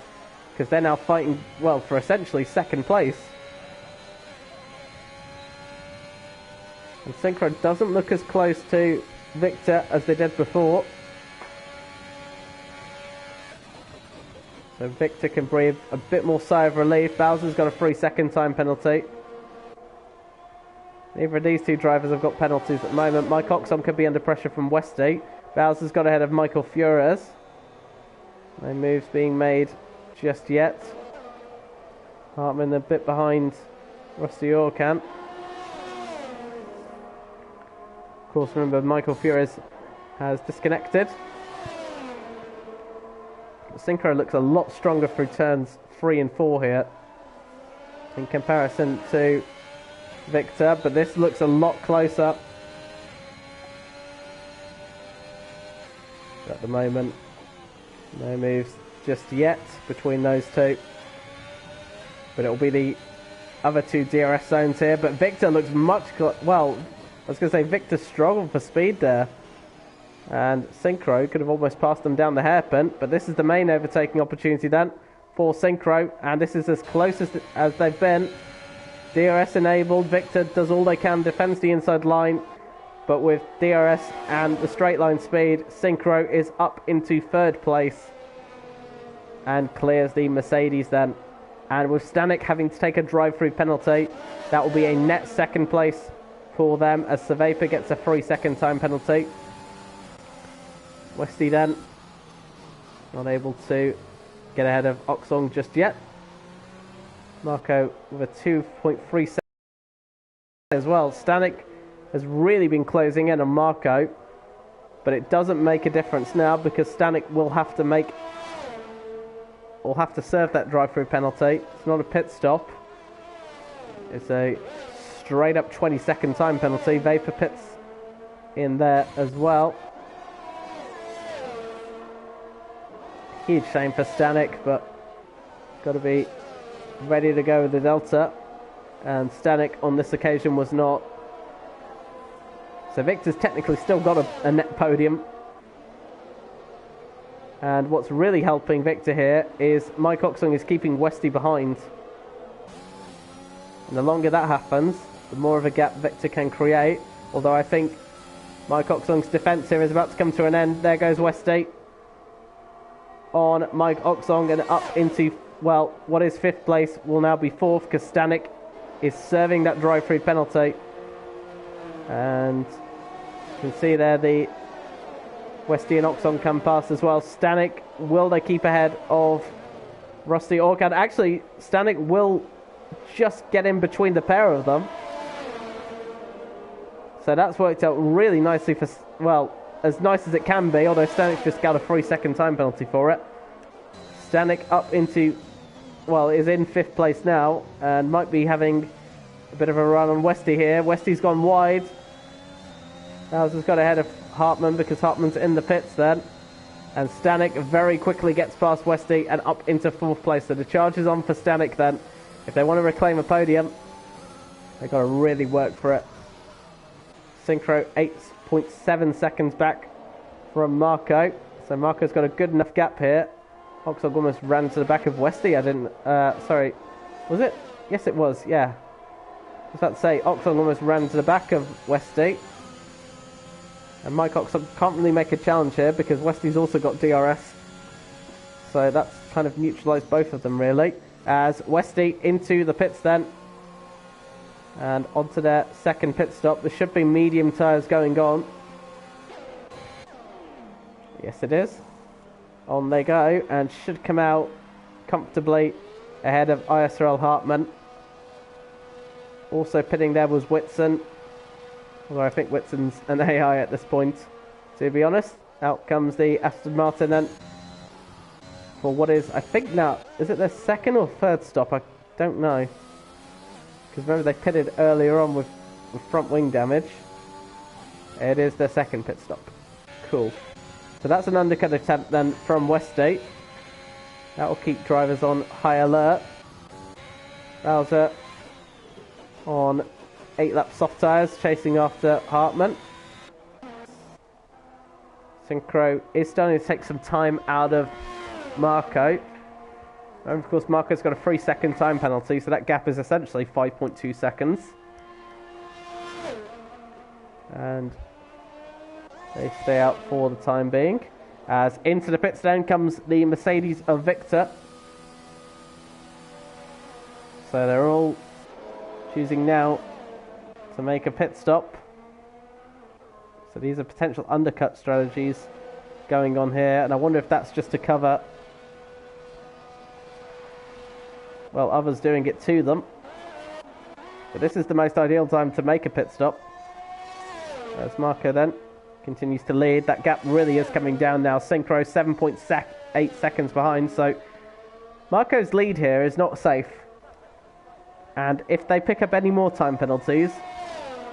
because they're now fighting, well, for essentially second place. And Synchro doesn't look as close to Victor as they did before. So Victor can breathe a bit more sigh of relief. Bowser's got a 3-second time penalty. Neither of these two drivers have got penalties at the moment. Mike Oxom could be under pressure from Westy. Bowser's got ahead of Michael Fures. No moves being made just yet. Hartmann a bit behind Rusty Orkan. Of course, remember, Michael Fures has disconnected. Synchro looks a lot stronger through turns 3 and 4 here in comparison to Victor, but this looks a lot closer at the moment. No moves just yet between those two, but it will be the other 2 DRS zones here. But Victor looks much well, I was going to say Victor struggled for speed there, and Synchro could have almost passed them down the hairpin, but this is the main overtaking opportunity then for Synchro, and this is as close as they've been. DRS enabled, Victor does all they can, defends the inside line, but with DRS and the straight line speed, Synchro is up into third place and clears the Mercedes then. And with Stanek having to take a drive-through penalty, that will be a net second place for them as Cervapa gets a 3-second time penalty. Westy then not able to get ahead of Oxong just yet. Marco with a 2.3 seconds as well. Stanek has really been closing in on Marco, but it doesn't make a difference now because Stanek will have to serve that drive-through penalty. It's not a pit stop. It's a straight up 20-second time penalty. Vapor pits in there as well. Huge shame for Stanek, but got to be ready to go with the Delta. And Stanek on this occasion was not. So Victor's technically still got a net podium. And what's really helping Victor here is Mike Oxong is keeping Westy behind. And the longer that happens, the more of a gap Victor can create. Although I think Mike Oxong's defence here is about to come to an end. There goes Westy on Mike Oxong and up into, well, what is 5th place will now be 4th because Stanek is serving that drive-through penalty. And you can see there the Westy and Oxong come past as well. Stanek, will they keep ahead of Rusty Orchard? Actually, Stanek will just get in between the pair of them. So that's worked out really nicely for, well, as nice as it can be, although Stanek's just got a 3-second time penalty for it. Stanek up into, well, is in 5th place now and might be having a bit of a run on Westy here. Westy's gone wide. Bowser's got ahead of Hartman because Hartman's in the pits then. And Stanek very quickly gets past Westy and up into 4th place. So the charge is on for Stanek then. If they want to reclaim a podium, they've got to really work for it. Synchro 8.7 seconds back from Marco. So Marco's got a good enough gap here. Oxog almost ran to the back of Westy. I didn't, sorry. Was it? Yes, it was, yeah. I was about to say, Oxog almost ran to the back of Westy. And Mike Oxog can't really make a challenge here because Westy's also got DRS. So that's kind of neutralised both of them really. As Westy into the pits then. And onto their second pit stop. There should be medium tyres going on. Yes it is. On they go and should come out comfortably ahead of ISRL Hartman. Also pitting there was Whitson. Although I think Whitson's an AI at this point, to be honest. Out comes the Aston Martin then. For what is, I think now, is it their second or third stop? I don't know. Because remember they pitted earlier on with front wing damage. It is their second pit stop. Cool. So that's an undercut attempt then from Westy. That will keep drivers on high alert. Bowser on 8-lap soft tyres, chasing after Hartman. Synchro is starting to take some time out of Marco. And of course Marco's got a 3-second time penalty, so that gap is essentially 5.2 seconds. And they stay out for the time being. As into the pits down comes the Mercedes of Victor. So they're all choosing now to make a pit stop. So these are potential undercut strategies going on here, and I wonder if that's just to cover, well, others doing it to them. But this is the most ideal time to make a pit stop. As Marco then continues to lead. That gap really is coming down now. Synchro 7.8 seconds behind, so Marco's lead here is not safe. And if they pick up any more time penalties,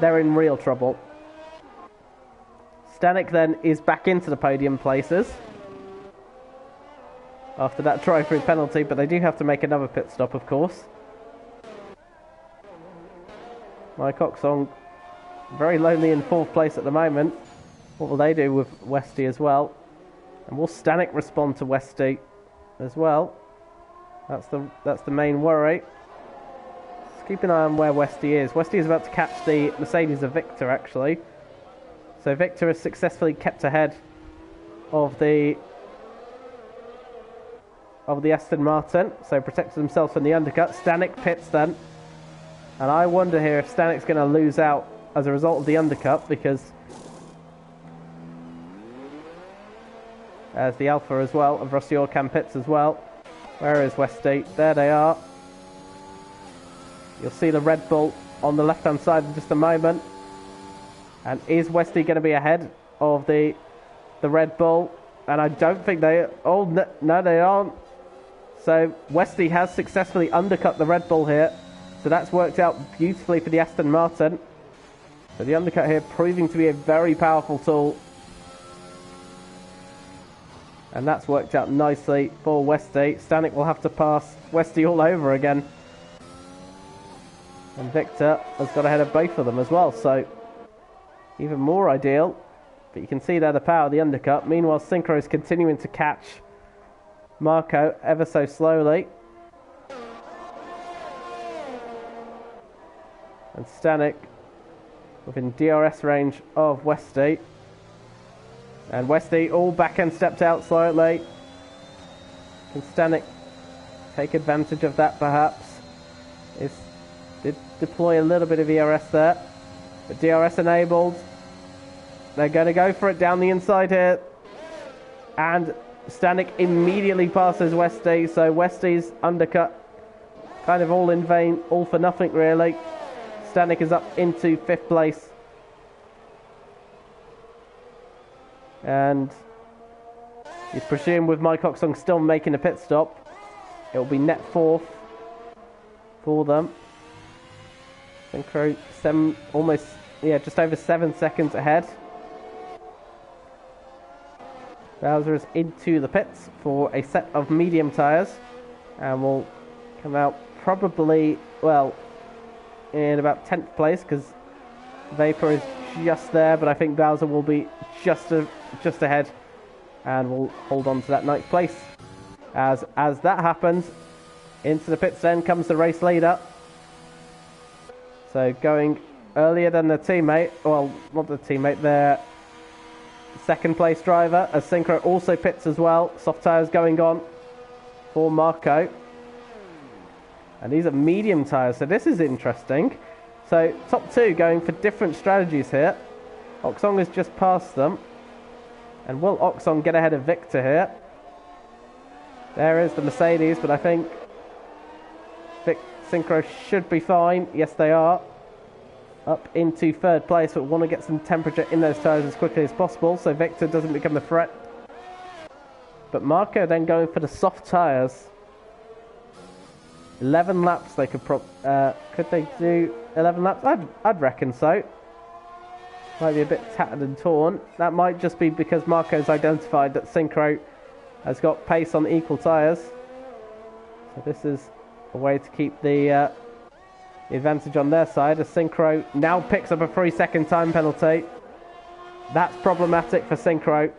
they're in real trouble. Stanek then is back into the podium places after that drive-through penalty, but they do have to make another pit stop, of course. Mike Oxong very lonely in 4th place at the moment. What will they do with Westy as well? And will Stanek respond to Westy as well? That's the main worry. Let's keep an eye on where Westy is. Westy is about to catch the Mercedes of Victor, actually. So Victor has successfully kept ahead of the Aston Martin, so protected himself from the undercut. Stanek pits then, and I wonder here if Stanek's going to lose out as a result of the undercut, because there's the Alpha as well of Rusty Orkan pits as well. Where is Westy? There they are. You'll see the Red Bull on the left hand side in just a moment. And is Westy going to be ahead of the Red Bull? And I don't think they... Oh, no, they aren't. So Westy has successfully undercut the Red Bull here. So that's worked out beautifully for the Aston Martin. So the undercut here proving to be a very powerful tool. And that's worked out nicely for Westy. Stanek will have to pass Westy all over again. And Victor has got ahead of both of them as well. So even more ideal. But you can see there the power of the undercut. Meanwhile, Synchro is continuing to catch Marco ever so slowly. And Stanek within DRS range of Westy. And Westy all back end stepped out slightly. Can Stanek take advantage of that perhaps? Did deploy a little bit of ERS there. But DRS enabled. They're going to go for it down the inside here. And Stanek immediately passes Westy. So Westy's undercut kind of all in vain, all for nothing really. Stanek is up into 5th place. And you presume with Mike Oxong still making a pit stop, it will be net 4th for them. Synchro just over 7 seconds ahead. Bowser is into the pits for a set of medium tyres and will come out probably, well, in about 10th place, because Vapor is just there, but I think Bowser will be just ahead and will hold on to that 9th place. As that happens, into the pits then comes the race leader. So going earlier than the teammate, well, not the teammate, their 2nd place driver, as Synchro also pits as well. Soft tyres going on for Marco. And these are medium tyres, so this is interesting. So top 2 going for different strategies here. Oxong has just passed them. And will Oxong get ahead of Victor here? There is the Mercedes, but I think Synchro should be fine. Yes, they are. Up into 3rd place, but want to get some temperature in those tyres as quickly as possible so Victor doesn't become the threat. But Marco then going for the soft tyres. 11 laps they could they do 11 laps? I'd reckon so. Might be a bit tattered and torn. That might just be because Marco's identified that Synchro has got pace on equal tyres. So this is a way to keep the advantage on their side, as Synchro now picks up a 3-second time penalty. That's problematic for Synchro,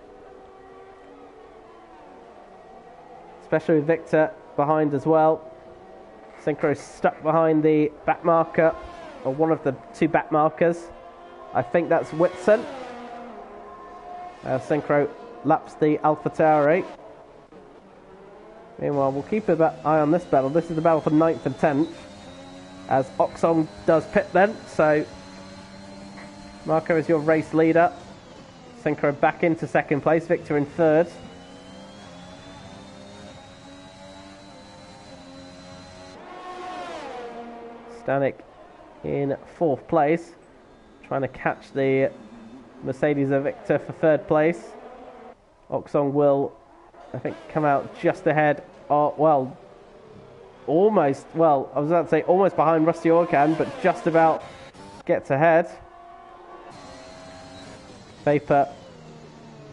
especially with Victor behind as well. Synchro's stuck behind the back marker, or one of the 2 back markers. I think that's Whitson. Synchro laps the AlphaTauri. Meanwhile, we'll keep an eye on this battle. This is the battle for 9th and 10th. As Oxong does pit then, so Marco is your race leader. Synchro back into 2nd place, Victor in 3rd. Stanek in 4th place, trying to catch the Mercedes of Victor for 3rd place. Oxong will, I think, come out just ahead. Well, almost, well, I was about to say almost behind Rusty Orkan, but just about gets ahead. Vapor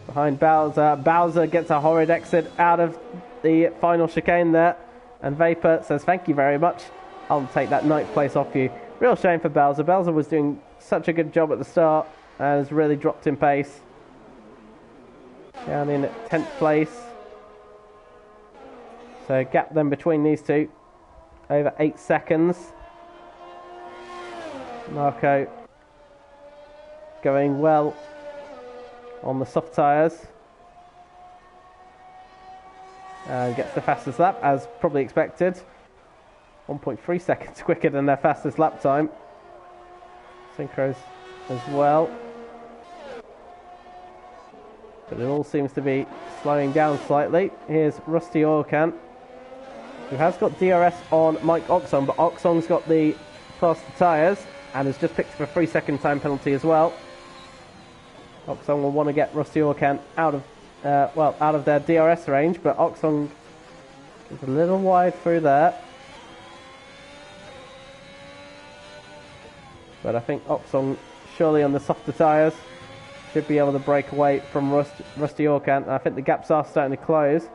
behind Bowser. Bowser gets a horrid exit out of the final chicane there, and Vapor says thank you very much, I'll take that 9th place off you. Real shame for Bowser. Bowser was doing such a good job at the start and has really dropped in pace. Down in 10th place. So gap then between these two, over 8 seconds. Marco going well on the soft tyres. And gets the fastest lap, as probably expected. 1.3 seconds quicker than their fastest lap time. Synchros as well. But it all seems to be slowing down slightly. Here's Rusty Oilcan, who has got DRS on Mike Oxong, but Oxong's got the faster tyres and has just picked up a 3-second time penalty as well. Oxong will want to get Rusty Oilcan out of their DRS range, but Oxong is a little wide through there. But I think Oxong, surely on the softer tyres, should be able to break away from Rusty Oilcan. I think the gaps are starting to close.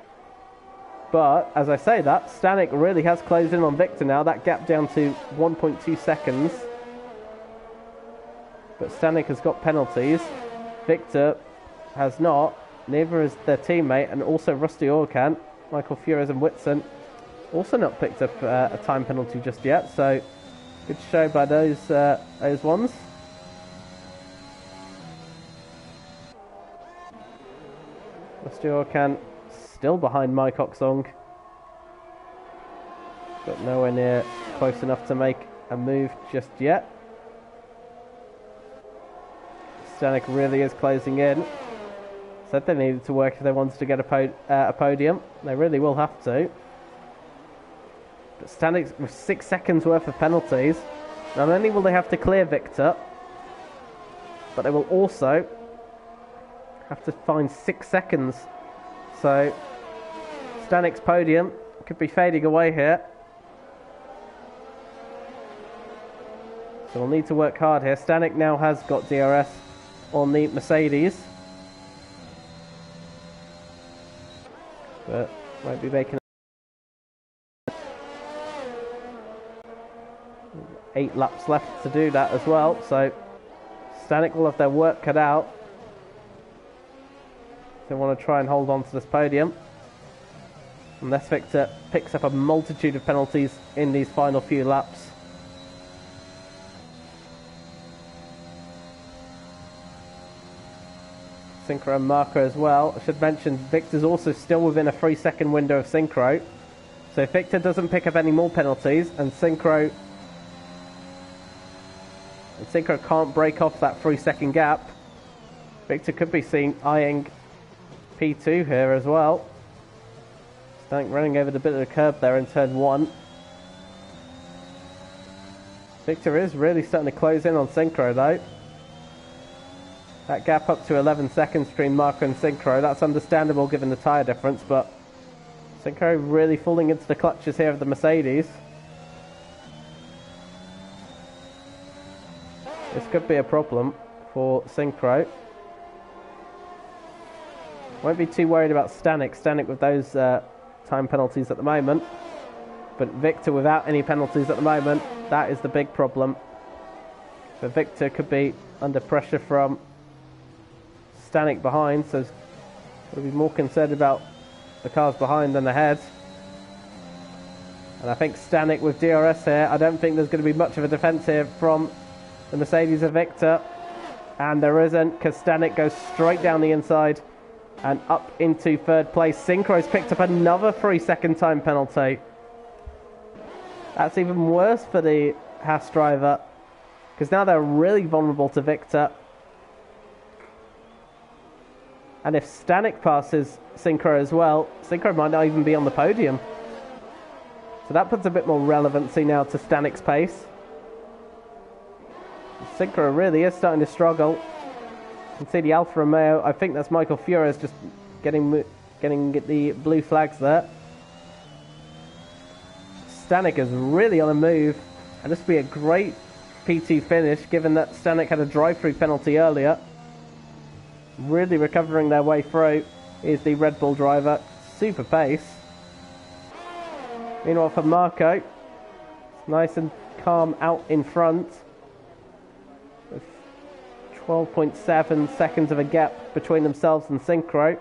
But, as I say that, Stanek really has closed in on Victor now. That gap down to 1.2 seconds. But Stanek has got penalties. Victor has not. Neither has their teammate. And also Rusty Oilcan, Michael Fures and Whitson, also not picked up a time penalty just yet. So, good show by those ones. Rusty Oilcan still behind Mike Oxong, but nowhere near close enough to make a move just yet. Stanek really is closing in. Said they needed to work if they wanted to get a podium. They really will have to. But Stanek with 6 seconds worth of penalties. Not only will they have to clear Victor, but they will also have to find 6 seconds. So Stanek's podium could be fading away here. So we'll need to work hard here. Stanek now has got DRS on the Mercedes, but won't be making 8 laps left to do that as well. So Stanek will have their work cut out. They want to try and hold on to this podium, unless Victor picks up a multitude of penalties in these final few laps. Synchro and Marco as well. I should mention Victor's also still within a 3-second window of Synchro. So if Victor doesn't pick up any more penalties and Synchro can't break off that 3-second gap, Victor could be seen eyeing P2 here as well. Stanek running over the bit of the curb there in turn 1. Victor is really starting to close in on Synchro though. That gap up to 11 seconds between Marco and Synchro, that's understandable given the tyre difference, but Synchro really falling into the clutches here of the Mercedes. This could be a problem for Synchro. Won't be too worried about Stanek with those time penalties at the moment. But Victor without any penalties at the moment, that is the big problem. So Victor could be under pressure from Stanek behind, so we'll be more concerned about the cars behind than ahead. And I think Stanek with DRS here, I don't think there's going to be much of a defence here from the Mercedes of Victor. And there isn't, because Stanek goes straight down the inside and up into third place. Synchro's picked up another 3-second time penalty. That's even worse for the Haas driver, because now they're really vulnerable to Victor. And if Stanek passes Synchro as well, Synchro might not even be on the podium. So that puts a bit more relevancy now to Stanek's pace. Synchro really is starting to struggle. You can see the Alfa Romeo, I think that's Michael Fures just getting the blue flags there. Stanek is really on a move, and this would be a great P2 finish given that Stanek had a drive-through penalty earlier. Really recovering their way through is the Red Bull driver. Super pace. Meanwhile for Marco, it's nice and calm out in front, with 12.7 seconds of a gap between themselves and Synchro.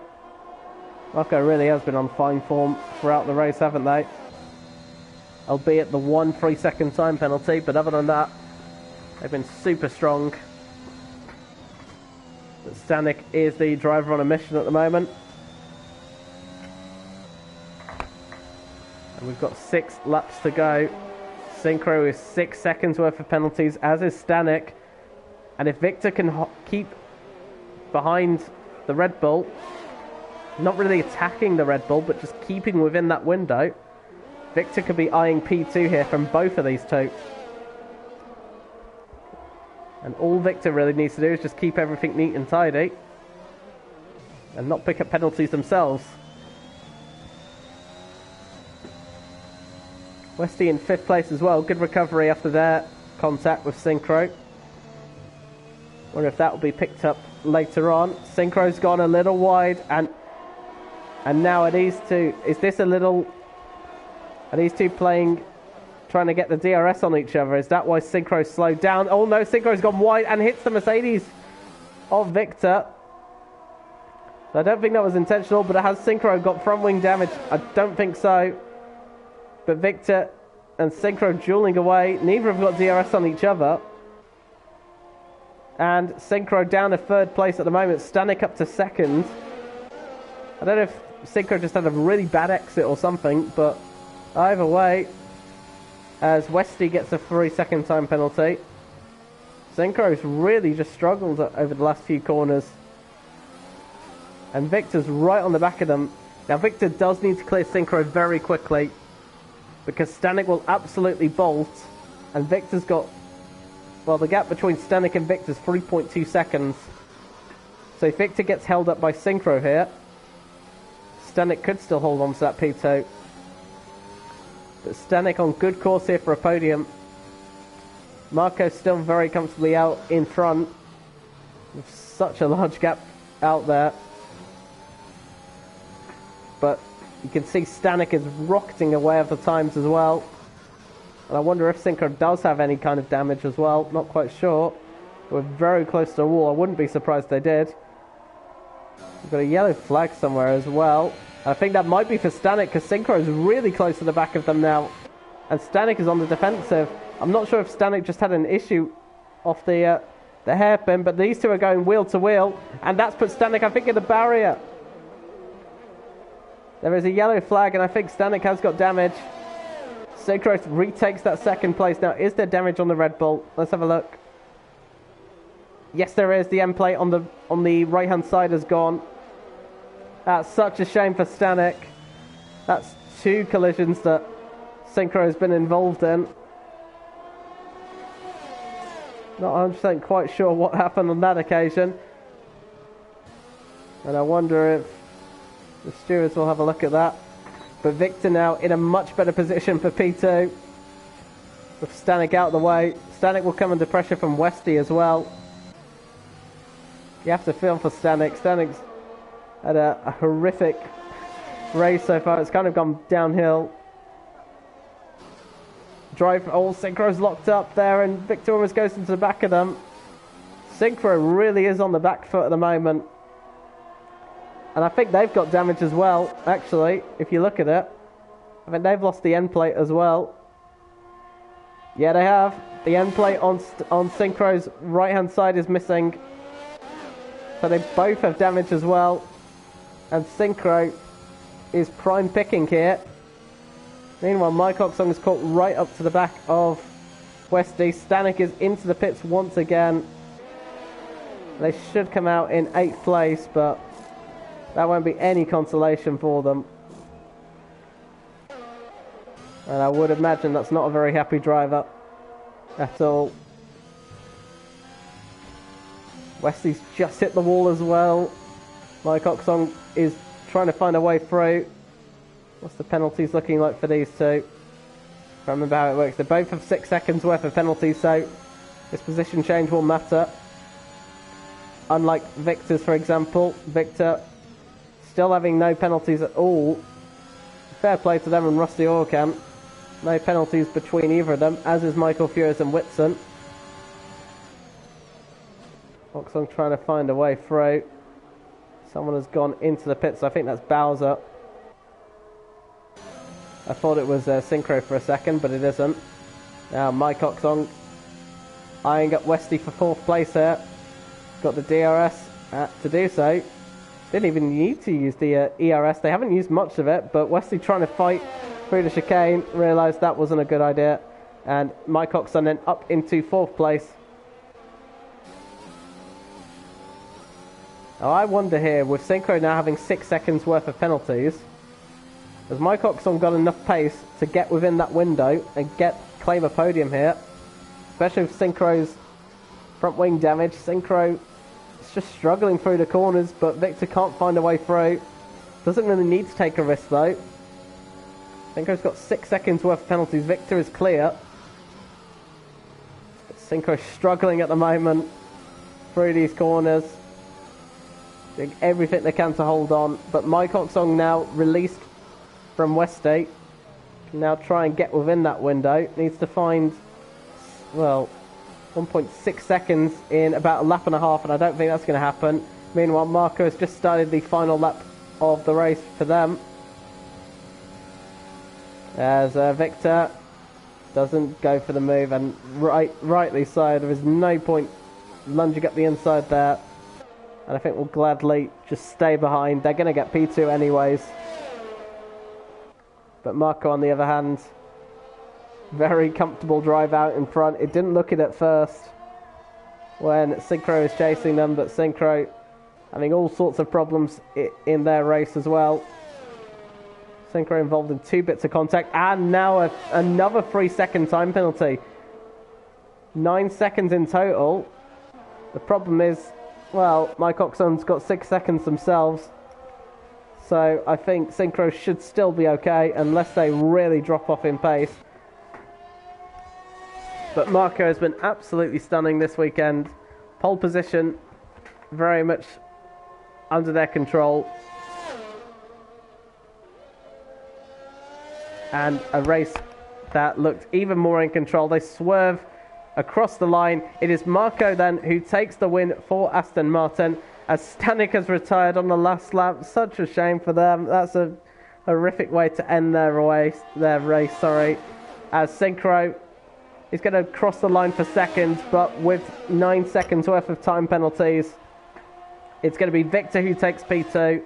Marco really has been on fine form throughout the race, haven't they? Albeit the 1 3-second time penalty, but other than that, they've been super strong. But Stanek is the driver on a mission at the moment. And we've got 6 laps to go. Synchro is 6 seconds worth of penalties, as is Stanek. And if Victor can keep behind the Red Bull, not really attacking the Red Bull, but just keeping within that window, Victor could be eyeing P2 here from both of these two. And all Victor really needs to do is just keep everything neat and tidy and not pick up penalties themselves. Westy in 5th place as well. Good recovery after their contact with Synchro. Wonder if that will be picked up later on. Synchro's gone a little wide, and now are these two playing, trying to get the DRS on each other? Is that why Synchro slowed down? Oh no, Synchro's gone wide and hits the Mercedes of Victor. So I don't think that was intentional, but has Synchro got front wing damage? I don't think so. But Victor and Synchro dueling away. Neither have got DRS on each other. And Synchro down to 3rd place at the moment. Stanek up to 2nd. I don't know if Synchro just had a really bad exit or something, but either way, as Westy gets a 3-second time penalty. Synchro's really just struggled over the last few corners. And Victor's right on the back of them. Now Victor does need to clear Synchro very quickly, because Stanek will absolutely bolt, and Victor's got, well, the gap between Stanek and Victor's 3.2 seconds. So if Victor gets held up by Synchro here, Stanek could still hold on to that P2. But Stanek on good course here for a podium. Marco's still very comfortably out in front, with such a large gap out there. But you can see Stanek is rocketing away at the times as well. And I wonder if Synchro does have any kind of damage as well. Not quite sure. We're very close to the wall. I wouldn't be surprised they did. We've got a yellow flag somewhere as well. I think that might be for Stanek, because Synchro is really close to the back of them now. And Stanek is on the defensive. I'm not sure if Stanek just had an issue off the hairpin, but these two are going wheel to wheel. And that's put Stanek, I think, in the barrier. There is a yellow flag, and I think Stanek has got damage. Synchro retakes that 2nd place. Now, is there damage on the Red Bull? Let's have a look. Yes, there is. The end plate on the right-hand side has gone. That's such a shame for Stanek. That's 2 collisions that Synchro has been involved in. Not 100% quite sure what happened on that occasion. And I wonder if the stewards will have a look at that. But Victor now in a much better position for P2. With Stanek out of the way. Stanek will come under pressure from Westy as well. You have to feel for Stanek. Stanek's had a horrific race so far. It's kind of gone downhill. Synchro's locked up there, and Victor almost goes into the back of them. Synchro really is on the back foot at the moment. And I think they've got damage as well, actually, if you look at it. I think they've lost the end plate as well. Yeah, they have. The end plate on Synchro's right-hand side is missing. So they both have damage as well. And Synchro is prime picking here. Meanwhile, Mike Oxong is caught right up to the back of Westy. Stanek is into the pits once again. They should come out in 8th place, but that won't be any consolation for them. And I would imagine that's not a very happy driver at all. Westy's just hit the wall as well. Mike Oxong is trying to find a way through. What's the penalties looking like for these two? I can't remember how it works. They both have 6 seconds worth of penalties, so this position change will matter. Unlike Victor's, for example. Victor still having no penalties at all. Fair play to them and Rusty Orkan. No penalties between either of them, as is Michael Furious and Whitson. Oxong trying to find a way through. Someone has gone into the pits. I think that's Bowser. I thought it was Synchro for a second, but it isn't. Now Mike Oxong eyeing up Westy for 4th place here. Got the DRS to do so. Didn't even need to use the ERS. They haven't used much of it, but Westy trying to fight through the chicane realised that wasn't a good idea. And Mike Oxong then up into 4th place. Now I wonder here, with Synchro now having 6 seconds worth of penalties, has Mike Oxong got enough pace to get within that window and claim a podium here? Especially with Synchro's front wing damage. Synchro is just struggling through the corners, but Victor can't find a way through. Doesn't really need to take a risk though. Synchro's got 6 seconds worth of penalties. Victor is clear. But Synchro's struggling at the moment through these corners. Doing everything they can to hold on. But Mike Oxong now released from Westy. Can now try and get within that window. Needs to find, well, 1.6 seconds in about a lap and a half, and I don't think that's going to happen. Meanwhile, Marco has just started the final lap of the race for them. As Victor doesn't go for the move, and rightly so. There is no point lunging up the inside there. And I think we'll gladly just stay behind. They're going to get P2 anyways. But Marco, on the other hand, very comfortable drive out in front. It didn't look it at first when Synchro was chasing them, but Synchro having all sorts of problems in their race as well. Synchro involved in 2 bits of contact, and now another 3-second time penalty. 9 seconds in total. The problem is, well, Mike Oxong's got 6 seconds themselves. So I think Synchro should still be okay, unless they really drop off in pace. But Marco has been absolutely stunning this weekend. Pole position, very much under their control. And a race that looked even more in control. They swerve across the line. It is Marco then who takes the win for Aston Martin, as Stanek has retired on the last lap. Such a shame for them. That's a horrific way to end their race. As Synchro is going to cross the line for seconds, but with 9 seconds worth of time penalties, it's going to be Victor who takes P2.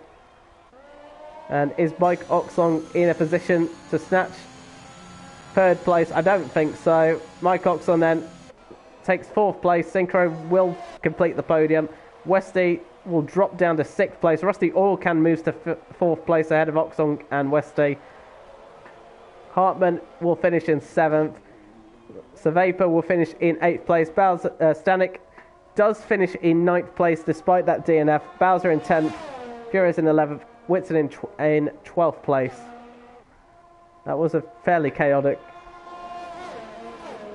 And is Mike Oxong in a position to snatch 3rd place? I don't think so. Mike Oxong then takes 4th place. Synchro will complete the podium. Westy will drop down to 6th place. Rusty Oilcan moves to 4th place ahead of Oxong and Westy. Hartman will finish in 7th. Survapor will finish in 8th place. Stanek does finish in 9th place despite that DNF. Bowser in 10th. Furious in 11th. Whitson in 12th place. That was a fairly chaotic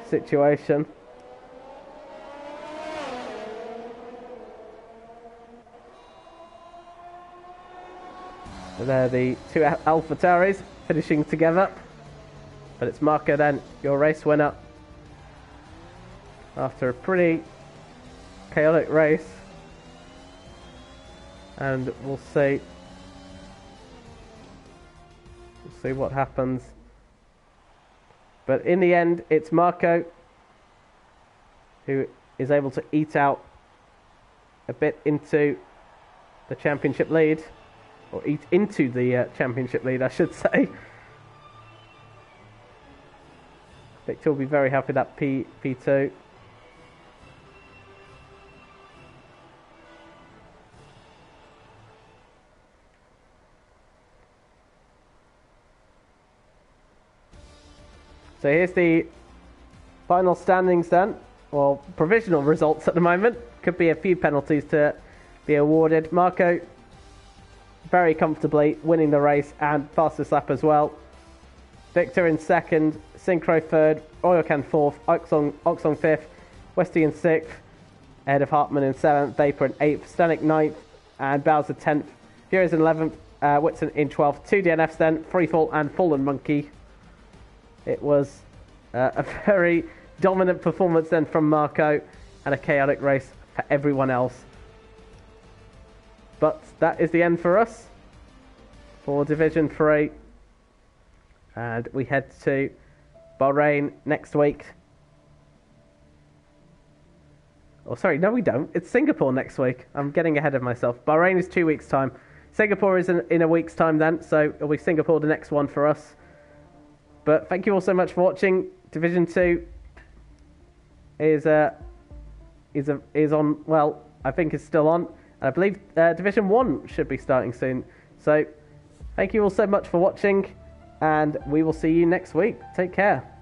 situation. They're the 2 AlphaTauris finishing together. But it's Marco then, your race winner. After a pretty chaotic race. And we'll see what happens. But in the end, it's Marco who is able to eat out a bit into the championship lead. Or eat into the championship lead, I should say. Victor will be very happy with that P2. So here's the final standings then. Well, provisional results at the moment. Could be a few penalties to be awarded. Marco very comfortably winning the race and fastest lap as well. Victor in 2nd, Synchro 3rd, Oilcan 4th, Oxong 5th, Westy in 6th, ahead of Hartman in 7th, Vapor in 8th, Stanek 9th, and Bowser 10th. Furious in 11th, Whitson in 12th. 2 DNFs then, Freefall and Fallen Monkey. It was a very dominant performance then from Marco, and a chaotic race for everyone else. But that is the end for us for Division 3. And we head to Bahrain next week. Oh, sorry, no we don't. It's Singapore next week. I'm getting ahead of myself. Bahrain is 2 weeks' time. Singapore is in a week's time then, so it'll be Singapore the next one for us. But thank you all so much for watching. Division 2 is on, well, I think it's still on. And I believe Division 1 should be starting soon. So thank you all so much for watching, and we will see you next week. Take care.